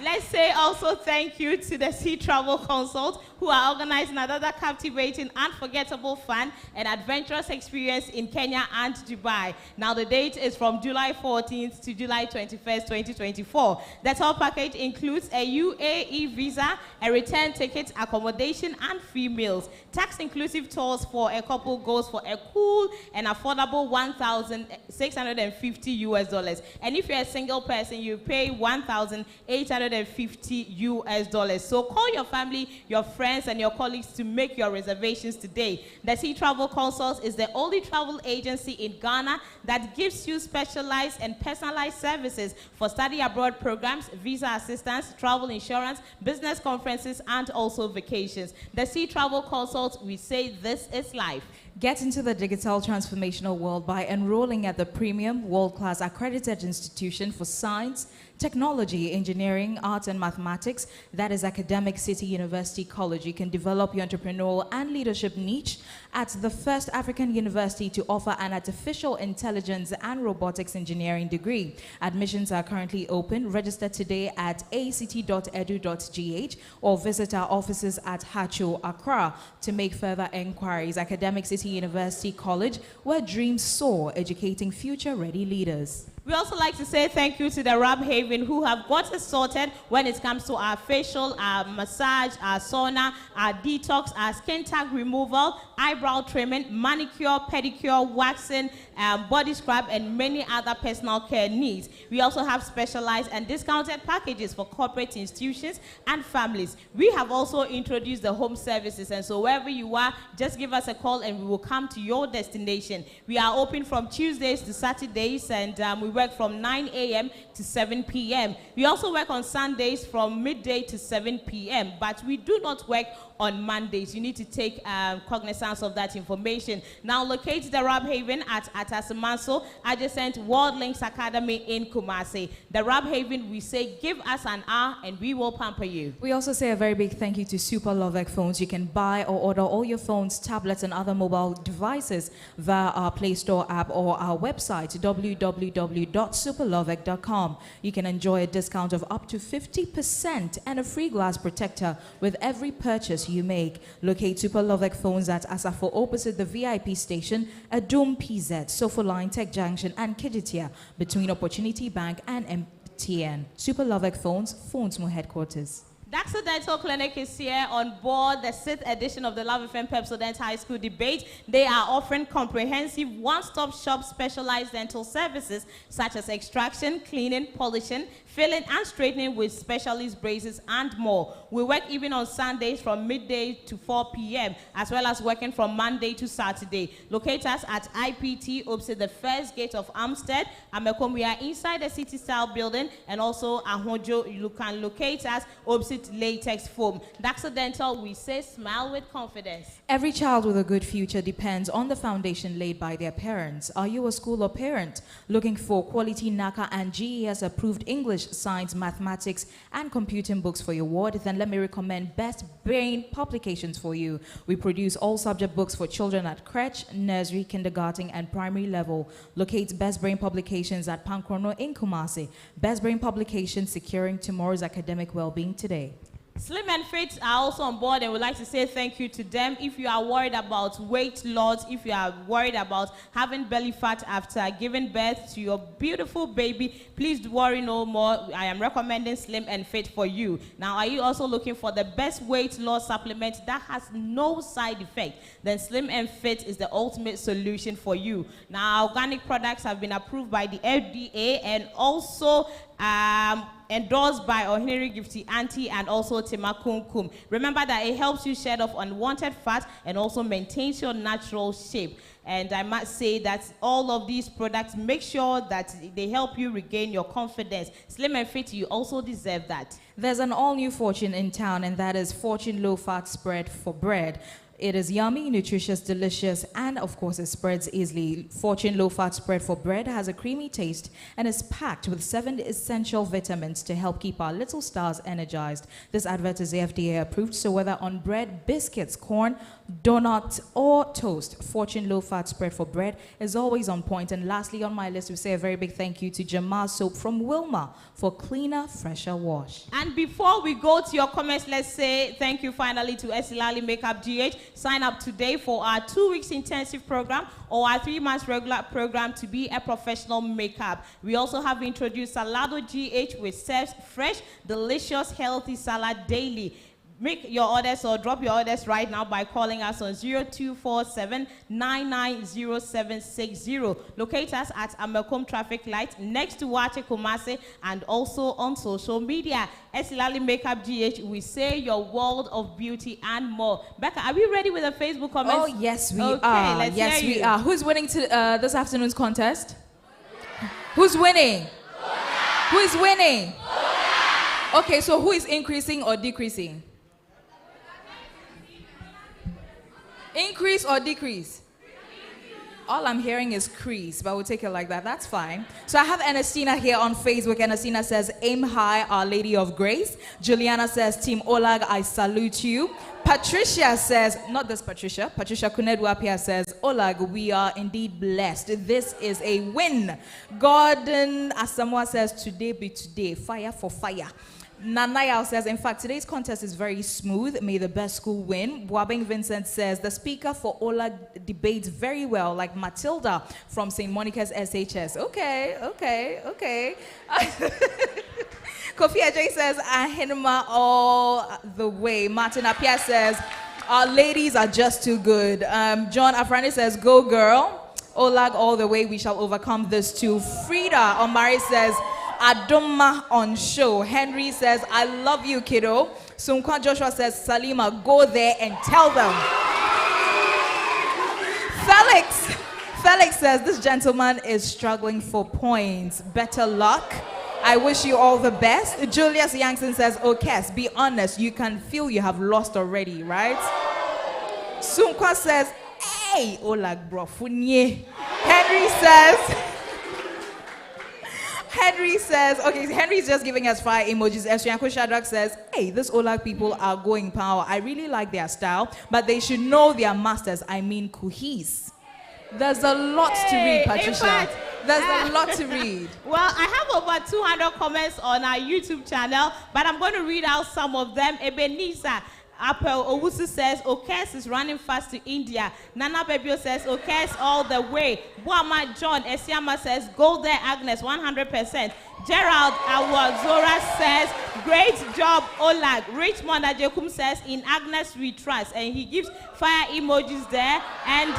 let's say also thank you to the Sea Travel Consult, who are organizing another captivating, unforgettable, fun, and adventurous experience in Kenya and Dubai. Now, the date is from July 14th to July 21st, 2024. The tour package includes a UAE visa, a return ticket, accommodation, and free meals. Tax-inclusive tours for a couple goes for a cool and affordable $1,650. And if you're a single person, you pay $1,850. So call your family, your friends, and your colleagues to make your reservations today. The Sea Travel Consult is the only travel agency in Ghana that gives you specialized and personalized services for study abroad programs, visa assistance, travel insurance, business conferences, and also vacations. The Sea Travel Consult, we say this is life. Get into the digital transformational world by enrolling at the premium, world-class accredited institution for science, technology, engineering, arts, and mathematics. That is Academic City University College. You can develop your entrepreneurial and leadership niche at the first African university to offer an artificial intelligence and robotics engineering degree. Admissions are currently open. Register today at act.edu.gh or visit our offices at Hacho, Accra to make further inquiries. Academic City University College, where dreams soar, educating future-ready leaders. We also like to say thank you to the Rub Haven, who have got us sorted when it comes to our facial, our massage, our sauna, our detox, our skin tag removal, eyebrow trimming, manicure, pedicure, waxing, body scrub, and many other personal care needs. We also have specialized and discounted packages for corporate institutions and families. We have also introduced the home services, and so wherever you are, just give us a call and we will come to your destination. We are open from Tuesdays to Saturdays, and we work from 9 a.m. to 7 p.m. We also work on Sundays from midday to 7 p.m., but we do not work on Mondays. You need to take cognizance of that information. Now, locate the Rub Haven at Atasimanso, adjacent World Links Academy in Kumasi. The Rub Haven, we say, give us an hour and we will pamper you. We also say a very big thank you to Super Lovec phones. You can buy or order all your phones, tablets, and other mobile devices via our Play Store app or our website, www.superlovec.com. You can enjoy a discount of up to 50% and a free glass protector with every purchase you make. Locate Super Lovec phones at Asafo opposite the VIP station, Adum PZ, Sofoline Tech Junction, and Kijitia between Opportunity Bank and MTN. Super Lovec phones, phones more headquarters. Daxa Dental Clinic is here on board the 6th edition of the Love FM Pepsodent High School Debate. They are offering comprehensive one-stop shop specialized dental services such as extraction, cleaning, polishing, filling and straightening with specialist braces and more. We work even on Sundays from midday to 4 p.m. as well as working from Monday to Saturday. Locate us at IPT opposite the first gate of Amstead. Amekom, we are inside the City Style building, and also Ahojo, you can locate us opposite Latex Foam. Daxa Dental, we say smile with confidence. Every child with a good future depends on the foundation laid by their parents. Are you a school or parent looking for quality NACA and GES approved English, science, mathematics, and computing books for your ward? Then let me recommend Best Brain Publications for you. We produce all subject books for children at crèche, nursery, kindergarten, and primary level. Locate Best Brain Publications at Pankrono in Kumasi. Best Brain Publications, securing tomorrow's academic well-being today. Slim and Fit are also on board, and we'd like to say thank you to them. If you are worried about weight loss, if you are worried about having belly fat after giving birth to your beautiful baby, please worry no more. I am recommending Slim and Fit for you. Now, are you also looking for the best weight loss supplement that has no side effect? Then Slim and Fit is the ultimate solution for you. Now, organic products have been approved by the FDA and also endorsed by Ohiniri Gifty Auntie and also Timakunkum. Remember that it helps you shed off unwanted fat and also maintains your natural shape. And I must say that all of these products make sure that they help you regain your confidence. Slim and Fit, you also deserve that. There's an all-new Fortune in town, and that is Fortune Low-Fat Spread for Bread. It is yummy, nutritious, delicious, and of course it spreads easily. Fortune Low-Fat Spread for Bread has a creamy taste and is packed with 7 essential vitamins to help keep our little stars energized. This advert is FDA approved, so whether on bread, biscuits, corn, donut, or toast, Fortune Low-Fat Spread for Bread is always on point. And lastly on my list, we say a very big thank you to Jamal Soap from Wilma for cleaner, fresher wash. And before we go to your comments, let's say thank you finally to Esilali Makeup GH. Sign up today for our 2 weeks intensive program or our 3 months regular program to be a professional makeup. We also have introduced Salado GH, which serves fresh, delicious, healthy salad daily. Make your orders or drop your orders right now by calling us on 0247-990760. Locate us at Amekom Traffic Light next to Wache Kumase and also on social media. Esilali Makeup GH, we say your world of beauty and more. Becca, are we ready with the Facebook comments? Oh, yes, we are. Let's yes, hear we you. are. Who's winning this afternoon's contest? Who's winning? Who is winning? Okay, so who is increasing or decreasing? Increase or decrease? All I'm hearing is crease, but we'll take it like that. That's fine. So I have Ernestina here on Facebook. Ernestina says, aim high, Our Lady of Grace. Juliana says, Team Olag, I salute you. Patricia says, not this Patricia. Patricia Kunedwapia says, Olag, we are indeed blessed. This is a win. Gordon Asamoah says, today be today. Fire for fire. Nanayao says, in fact, today's contest is very smooth. May the best school win. Wabeng Vincent says, the speaker for Ola debates very well, like Matilda from St. Monica's SHS. Okay. Kofi Ajay says, Ahinma all the way. Martin Apia says, our ladies are just too good. John Afrani says, go girl. Olag all the way. We shall overcome this too. Frida Omari says, Adoma on show. Henry says, I love you, kiddo. Sunkwa Joshua says, Salima, go there and tell them. Felix says, this gentleman is struggling for points. Better luck. I wish you all the best. Julius Youngson says, oh, Cass, be honest. You can feel you have lost already, right? Sunkwa says, hey, Olag bro, funye. Henry says, okay, Henry's just giving us fire emojis. Esrianko Shadrach says, hey, these Olag people are going power. I really like their style, but they should know their masters. I mean, Kuhis. There's a lot to read, Patricia. There's a lot to read. Well, I have over 200 comments on our YouTube channel, but I'm going to read out some of them. Ebenezer, Apple Owusu says, Okes is running fast to India. Nana Bebio says, Okes all the way. Boama John Esiama says, go there, Agnes, 100%. Gerald Awazora says, great job, Olag. Richmond Ajekum says, in Agnes we trust. And he gives fire emojis there. And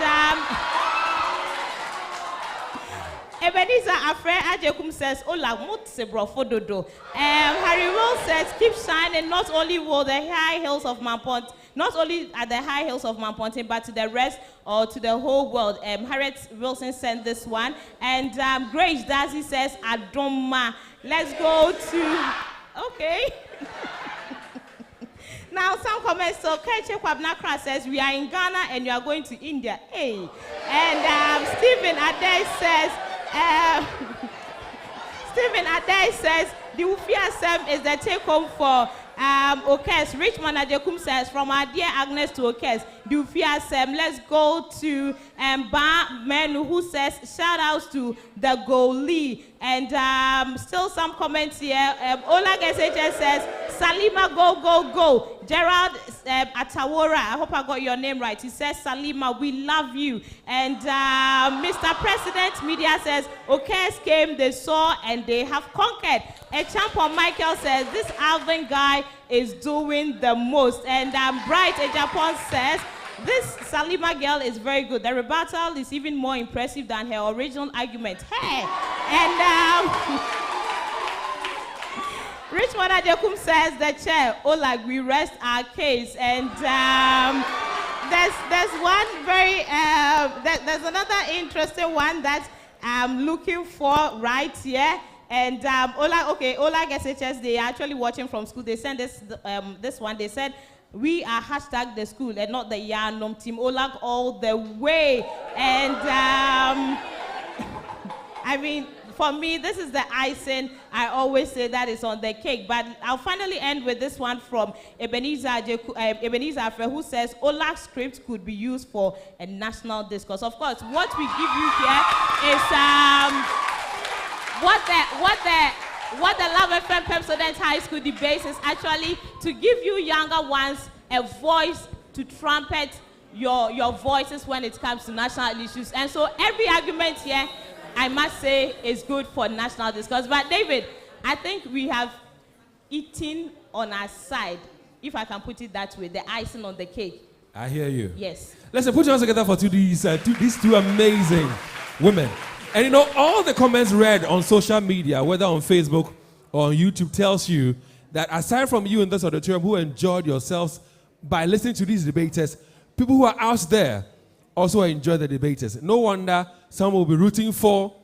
Ebenezer Afre Ajekum says, Olag mutse brofododo. Harry Will says, keep shining, not only will the high hills of Mampont, not only at the high hills of Mampontin, but to the rest or to the whole world. Harriet Wilson sent this one. And Grace Darcy says, Adoma. Let's go to, okay. Now, some comments. So, Keche Kwabnakra says, we are in Ghana and you are going to India. Hey. And Stephen Ade says, the Ufia Sem is the take home for Okes. Richmond Ajekum says, from our dear Agnes to Okes, the Ufia Sem. Let's go to Ba Menu, who says, shout outs to the goalie. And still some comments here. Olag SHS says, Salima, go, go, go. Gerald Atawora, I hope I got your name right. He says, Salima, we love you. And Mr. President Media says, Okes came, they saw, and they have conquered. And Champion Michael says, this Alvin guy is doing the most. And Bright Japan says, this Salima girl is very good. The rebuttal is even more impressive than her original argument. Hey! And Richmond Ajekum says, the chair, Olag, we rest our case. And there's one very, there's another interesting one that I'm looking for right here. And Olag SHS, they are actually watching from school. They sent this one. They said, we are hashtag the school and not the Yanom team. Olag all the way. And I mean, for me, this is the icing. I always say that is on the cake. But I'll finally end with this one from Ebenezer Afre, who says, Olag's script could be used for a national discourse. Of course, what we give you here is what the Love FM Pepsodent High School debate is actually to give you younger ones a voice to trumpet your voices when it comes to national issues. And so every argument here, I must say, is good for national discourse. But David, I think we have eaten on our side, if I can put it that way, the icing on the cake. I hear you. Yes. Let's put your hands together for these two amazing women. And you know, all the comments read on social media, whether on Facebook or on YouTube, tells you that aside from you in this auditorium who enjoyed yourselves by listening to these debaters, people who are out there also enjoy the debaters. No wonder some will be rooting for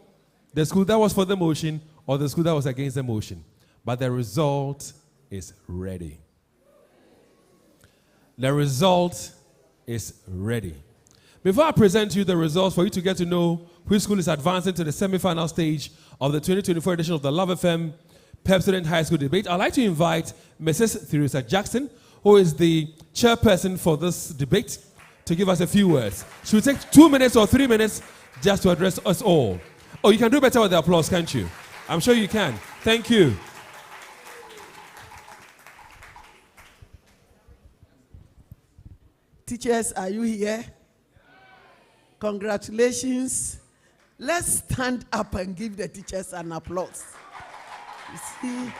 the school that was for the motion or the school that was against the motion. But the result is ready. The result is ready. Before I present to you the results for you to get to know which school is advancing to the semi-final stage of the 2024 edition of the Love FM Pepsodent High School Debate, I'd like to invite Mrs. Theresa Jackson, who is the chairperson for this debate, to give us a few words. She will take 2 minutes or 3 minutes just to address us all. Oh, you can do better with the applause, can't you? I'm sure you can. Thank you. Teachers, are you here? Congratulations. Let's stand up and give the teachers an applause. You see?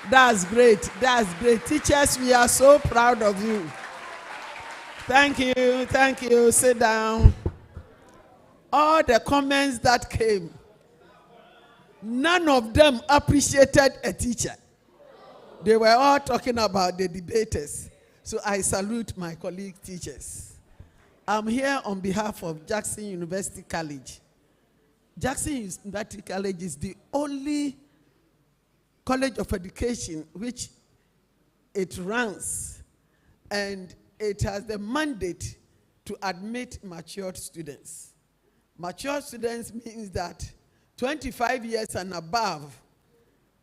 That's great. That's great. Teachers, we are so proud of you. Thank you. Thank you. Sit down. All the comments that came, none of them appreciated a teacher. They were all talking about the debaters. So I salute my colleague teachers. I'm here on behalf of Jackson University College. Jackson University College is the only college of education which it runs, and it has the mandate to admit matured students. Matured students means that 25 years and above,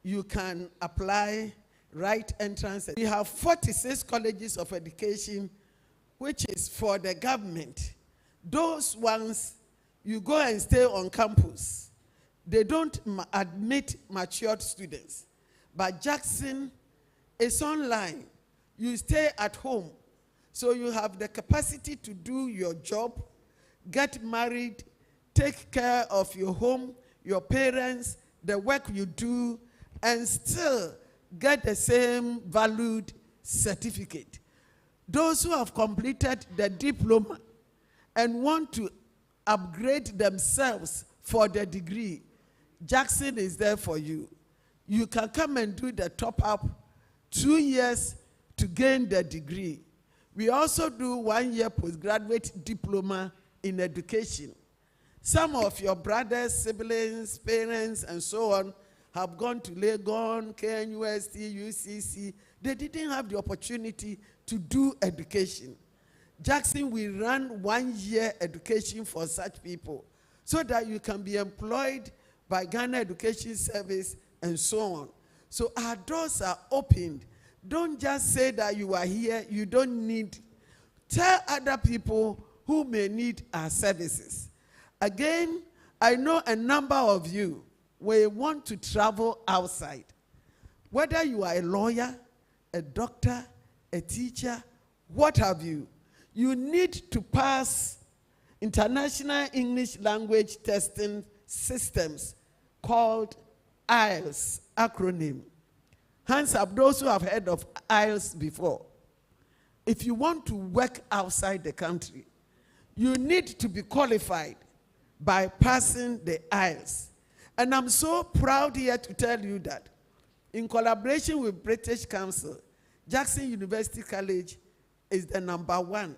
you can apply right entrance. We have 46 colleges of education, which is for the government. Those ones, you go and stay on campus. They don't admit matured students. But Jackson is online. You stay at home. So you have the capacity to do your job, get married, take care of your home, your parents, the work you do, and still get the same valued certificate. Those who have completed the diploma and want to upgrade themselves for the degree, Jackson is there for you. You can come and do the top up 2 years to gain the degree. We also do 1 year postgraduate diploma in education. Some of your brothers, siblings, parents, and so on have gone to Legon, KNUST, UCC. They didn't have the opportunity to do education. Jackson, we run 1 year education for such people so that you can be employed by Ghana Education Service and so on. So our doors are opened. Don't just say that you are here, you don't need. Tell other people who may need our services. Again, I know a number of you will want to travel outside. Whether you are a lawyer, a doctor, a teacher, what have you, you need to pass international English language testing systems called IELTS acronym. Hands up those who have heard of IELTS before. If you want to work outside the country, you need to be qualified by passing the IELTS. And I'm so proud here to tell you that in collaboration with British Council, Jackson University College is the #1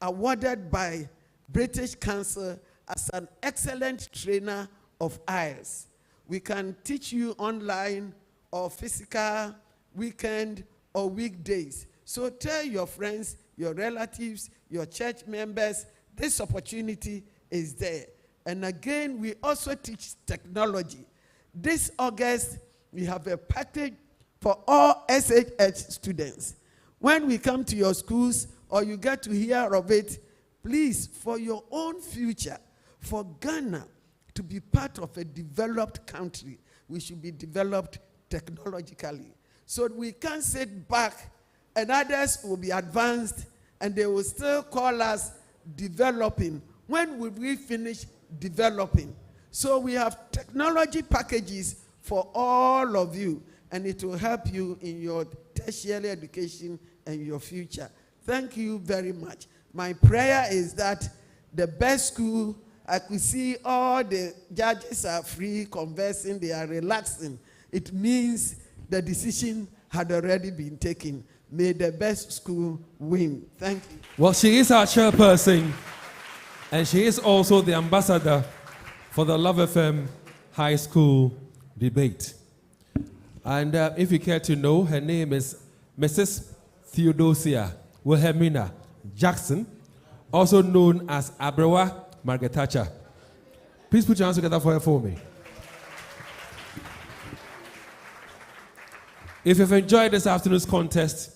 awarded by British Council as an excellent trainer of IELTS. We can teach you online or physical, weekend, or weekdays. So tell your friends, your relatives, your church members, this opportunity is there. And again, we also teach technology. This August, we have a package for all SHS students. When we come to your schools or you get to hear of it, please, for your own future, for Ghana to be part of a developed country, we should be developed technologically. So we can't sit back and others will be advanced and they will still call us developing. When will we finish developing? So we have technology packages for all of you, and it will help you in your tertiary education and your future. Thank you very much. My prayer is that the best school, I could see all the judges are free, conversing, they are relaxing. It means the decision had already been taken. May the best school win. Thank you. Well, she is our chairperson, and she is also the ambassador for the Love FM High School debate. And if you care to know, her name is Mrs. Theodosia Wilhelmina Jackson, also known as Abrewa Margaret Thatcher. Please put your hands together for her for me. If you've enjoyed this afternoon's contest,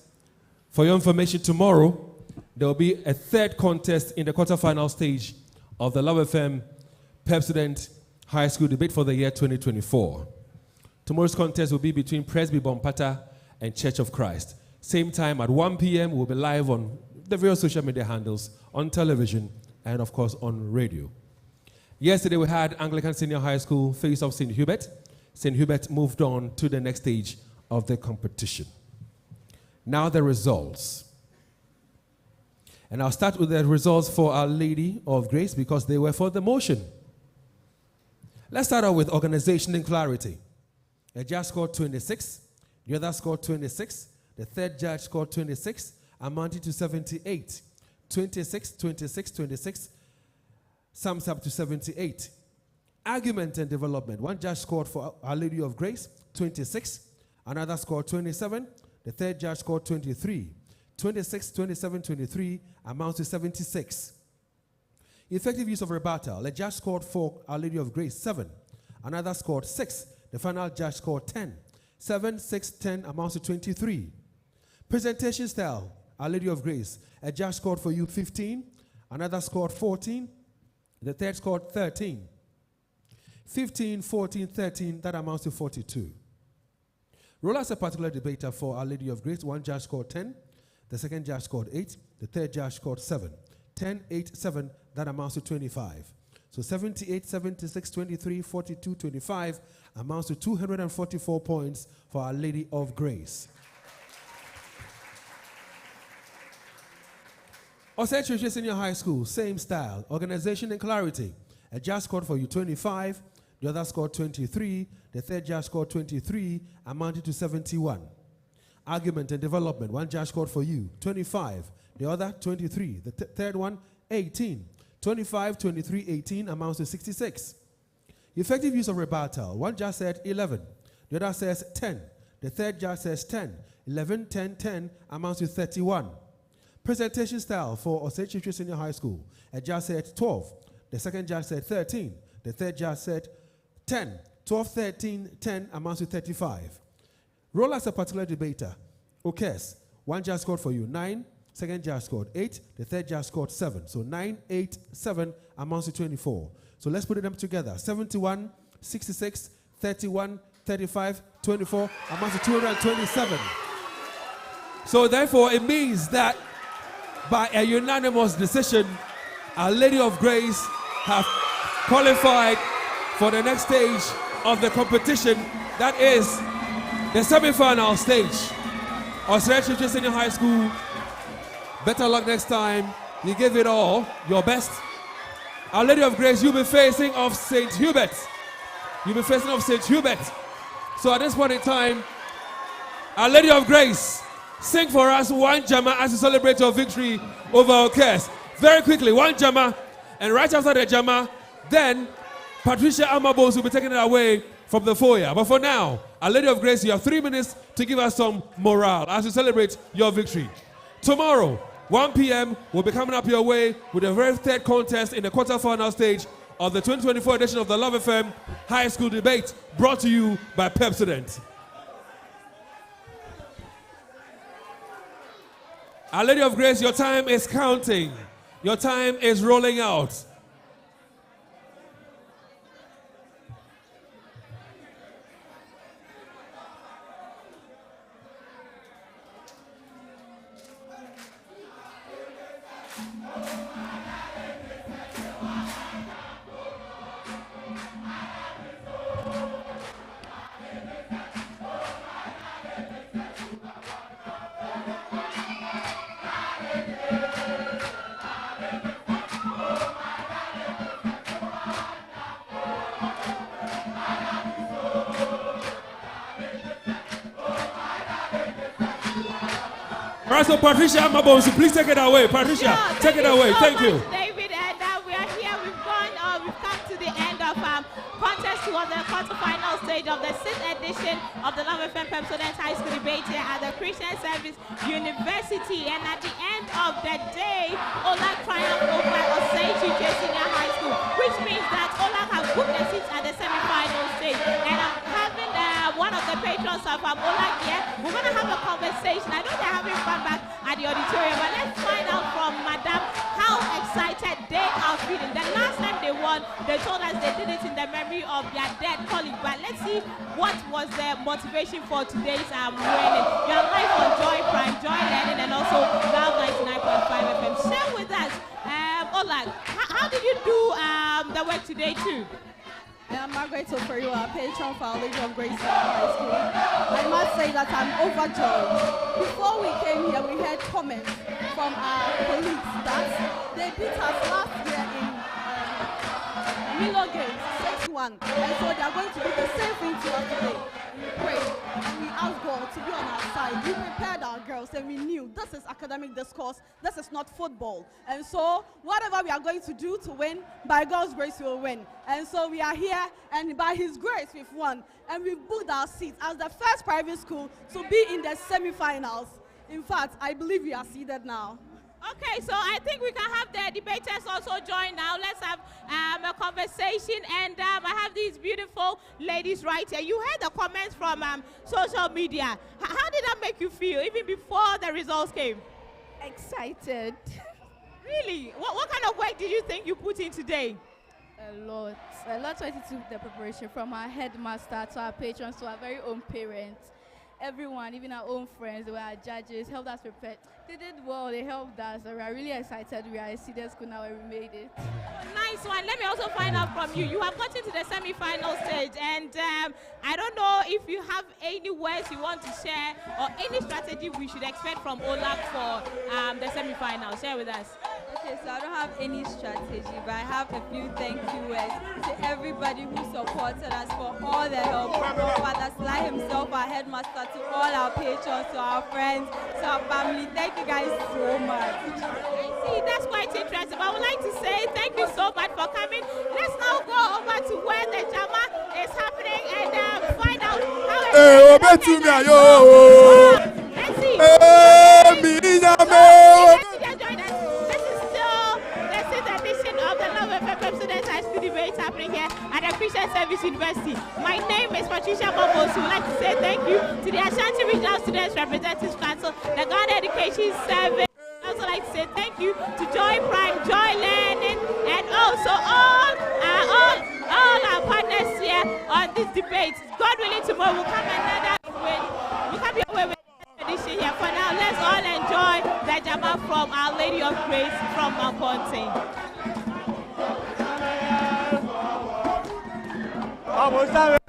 for your information, tomorrow there will be a third contest in the quarterfinal stage of the Love FM Pepsodent High School debate for the year 2024. Tomorrow's contest will be between Presby Bompata and Church of Christ. Same time at 1 p.m. we'll be live on the various social media handles, on television, and of course on radio. Yesterday we had Anglican Senior High School face off St. Hubert. St. Hubert moved on to the next stage of the competition. Now the results. And I'll start with the results for Our Lady of Grace because they were for the motion. Let's start out with organization and clarity. A judge scored 26, the other scored 26, the third judge scored 26, amounting to 78. 26, 26, 26, sums up to 78. Argument and development. One judge scored for Our Lady of Grace, 26, another scored 27, the third judge scored 23. 26, 27, 23 amounts to 76. Effective use of rebuttal. A judge scored for Our Lady of Grace, 7. Another scored 6. The final judge scored 10. 7, 6, 10 amounts to 23. Presentation style. Our Lady of Grace. A judge scored for you 15. Another scored 14. The third scored 13. 15, 14, 13, that amounts to 42. Roll as a particular debater for Our Lady of Grace. One judge scored 10. The second judge scored 8. The third judge scored 7. 10, 8, 7. That amounts to 25. So 78, 76, 23, 42, 25 amounts to 244 points for Our Lady of Grace. Osei Kyeretwie Senior High School, same style, organization and clarity. A judge scored for you 25, the other scored 23, the third judge scored 23, amounting to 71. Argument and development, one judge scored for you 25, the other 23, the third one 18. 25, 23, 18 amounts to 66. Effective use of rebuttal, one judge said 11, the other says 10, the third judge says 10, 11, 10, 10 amounts to 31. Presentation style for Osei Kyeretwie Senior High School. A judge said 12. The second judge said 13. The third judge said 10. 12, 13, 10 amounts to 35. Roll as a particular debater. Okay. One judge scored for you 9. Second judge scored 8. The third judge scored 7. So 9, 8, 7 amounts to 24. So let's put them together. 71, 66, 31, 35, 24 amounts to 227. So therefore it means that by a unanimous decision, Our Lady of Grace have qualified for the next stage of the competition. That is the semi-final stage. Osei Kyeretwie Senior High School, better luck next time. You give it all, your best. Our Lady of Grace, you'll be facing off St. Hubert. You'll be facing off St. Hubert. So at this point in time, Our Lady of Grace, sing for us one Jama as you celebrate your victory over Okes. Very quickly, one Jama, and right after the Jama, then Patricia Amabos will be taking it away from the foyer. But for now, Our Lady of Grace, you have 3 minutes to give us some morale as you celebrate your victory. Tomorrow, 1 p.m., we'll be coming up your way with the very third contest in the quarterfinal stage of the 2024 edition of the Love FM High School Debate, brought to you by Pepsodent. Our Lady of Grace, your time is counting. Your time is rolling out. All right, so Patricia Amabos, please take it away. Patricia, take it away. Thank you. David, and we are here. We've come to the end of contest towards the quarterfinal stage of the 6th edition of the Love FM Pepsodent High School Debate here at the Christian Service University. And at the end of the day, Olak triumphed over Osei Kyeretwie Senior High School, which means that Olak have booked their seats at the semi-final stage. And I'm having one of the patrons of Olak here. We're going to have a conversation. I know they're having fun back at the auditorium, but let's find out from Madam how excited they are feeling. The last time they won, they told us they did it in the memory of their dead colleague. But let's see what was their motivation for today's winning. You're live on Joy Prime, Joy Learning, and also Love 99.5 FM. Share with us, Olak, how did you do the work today too? I'm Margaret Oferiwa, patron for Our Lady of Grace High School. I must say that I'm overjoyed. Before we came here, we heard comments from our colleagues that they beat us last year in Milo Games, 6-1. And so they are going to do the same thing to us today. We pray and we ask God to be on our side. We prepared our girls and we knew this is academic discourse, this is not football. And so whatever we are going to do to win, by God's grace we will win. And so we are here, and by His grace we've won. And we've booked our seats as the first private school to be in the semi-finals. In fact, I believe we are seated now. Okay, so I think we can have the debaters also join now. Let's have a conversation, and I have these beautiful ladies right here. You heard the comments from social media. How did that make you feel, even before the results came? Excited. Really? What kind of work did you think you put in today? A lot went into the preparation, from our headmaster to our patrons to our very own parents. everyone, even our own friends, they were our judges, helped us prepare. They did well, they helped us. We are really excited. We are a senior school now and we made it. Nice one. Let me also find out from you. You have gotten to the semi-final stage, and I don't know if you have any words you want to share or any strategy we should expect from OLAC for the semi-final. Share with us. Okay, so I don't have any strategy, but I have a few thank you words to everybody who supported us for all the help. From Father Sly himself, our headmaster, to all our patrons, to our friends, to our family. Thank you guys so much. See, that's quite interesting. I would like to say thank you so much for coming. Let's now go over to where the Jama is happening and find out how Let's see. Edition of the Love Affair Pepsodent High School debate happening here at the Christian Service University. My name is Patricia Bobosu. I'd like to say thank you to the Ashanti Regional Students Representatives Council, the Ghana Education Service. I'd also like to say thank you to Joy Prime, Joy Learning, and also all our partners here on this debate. God willing, tomorrow we'll come your way with edition here. For now, let's all enjoy the Jama from Our Lady of Grace from Mount Ponting. Vamos a ver,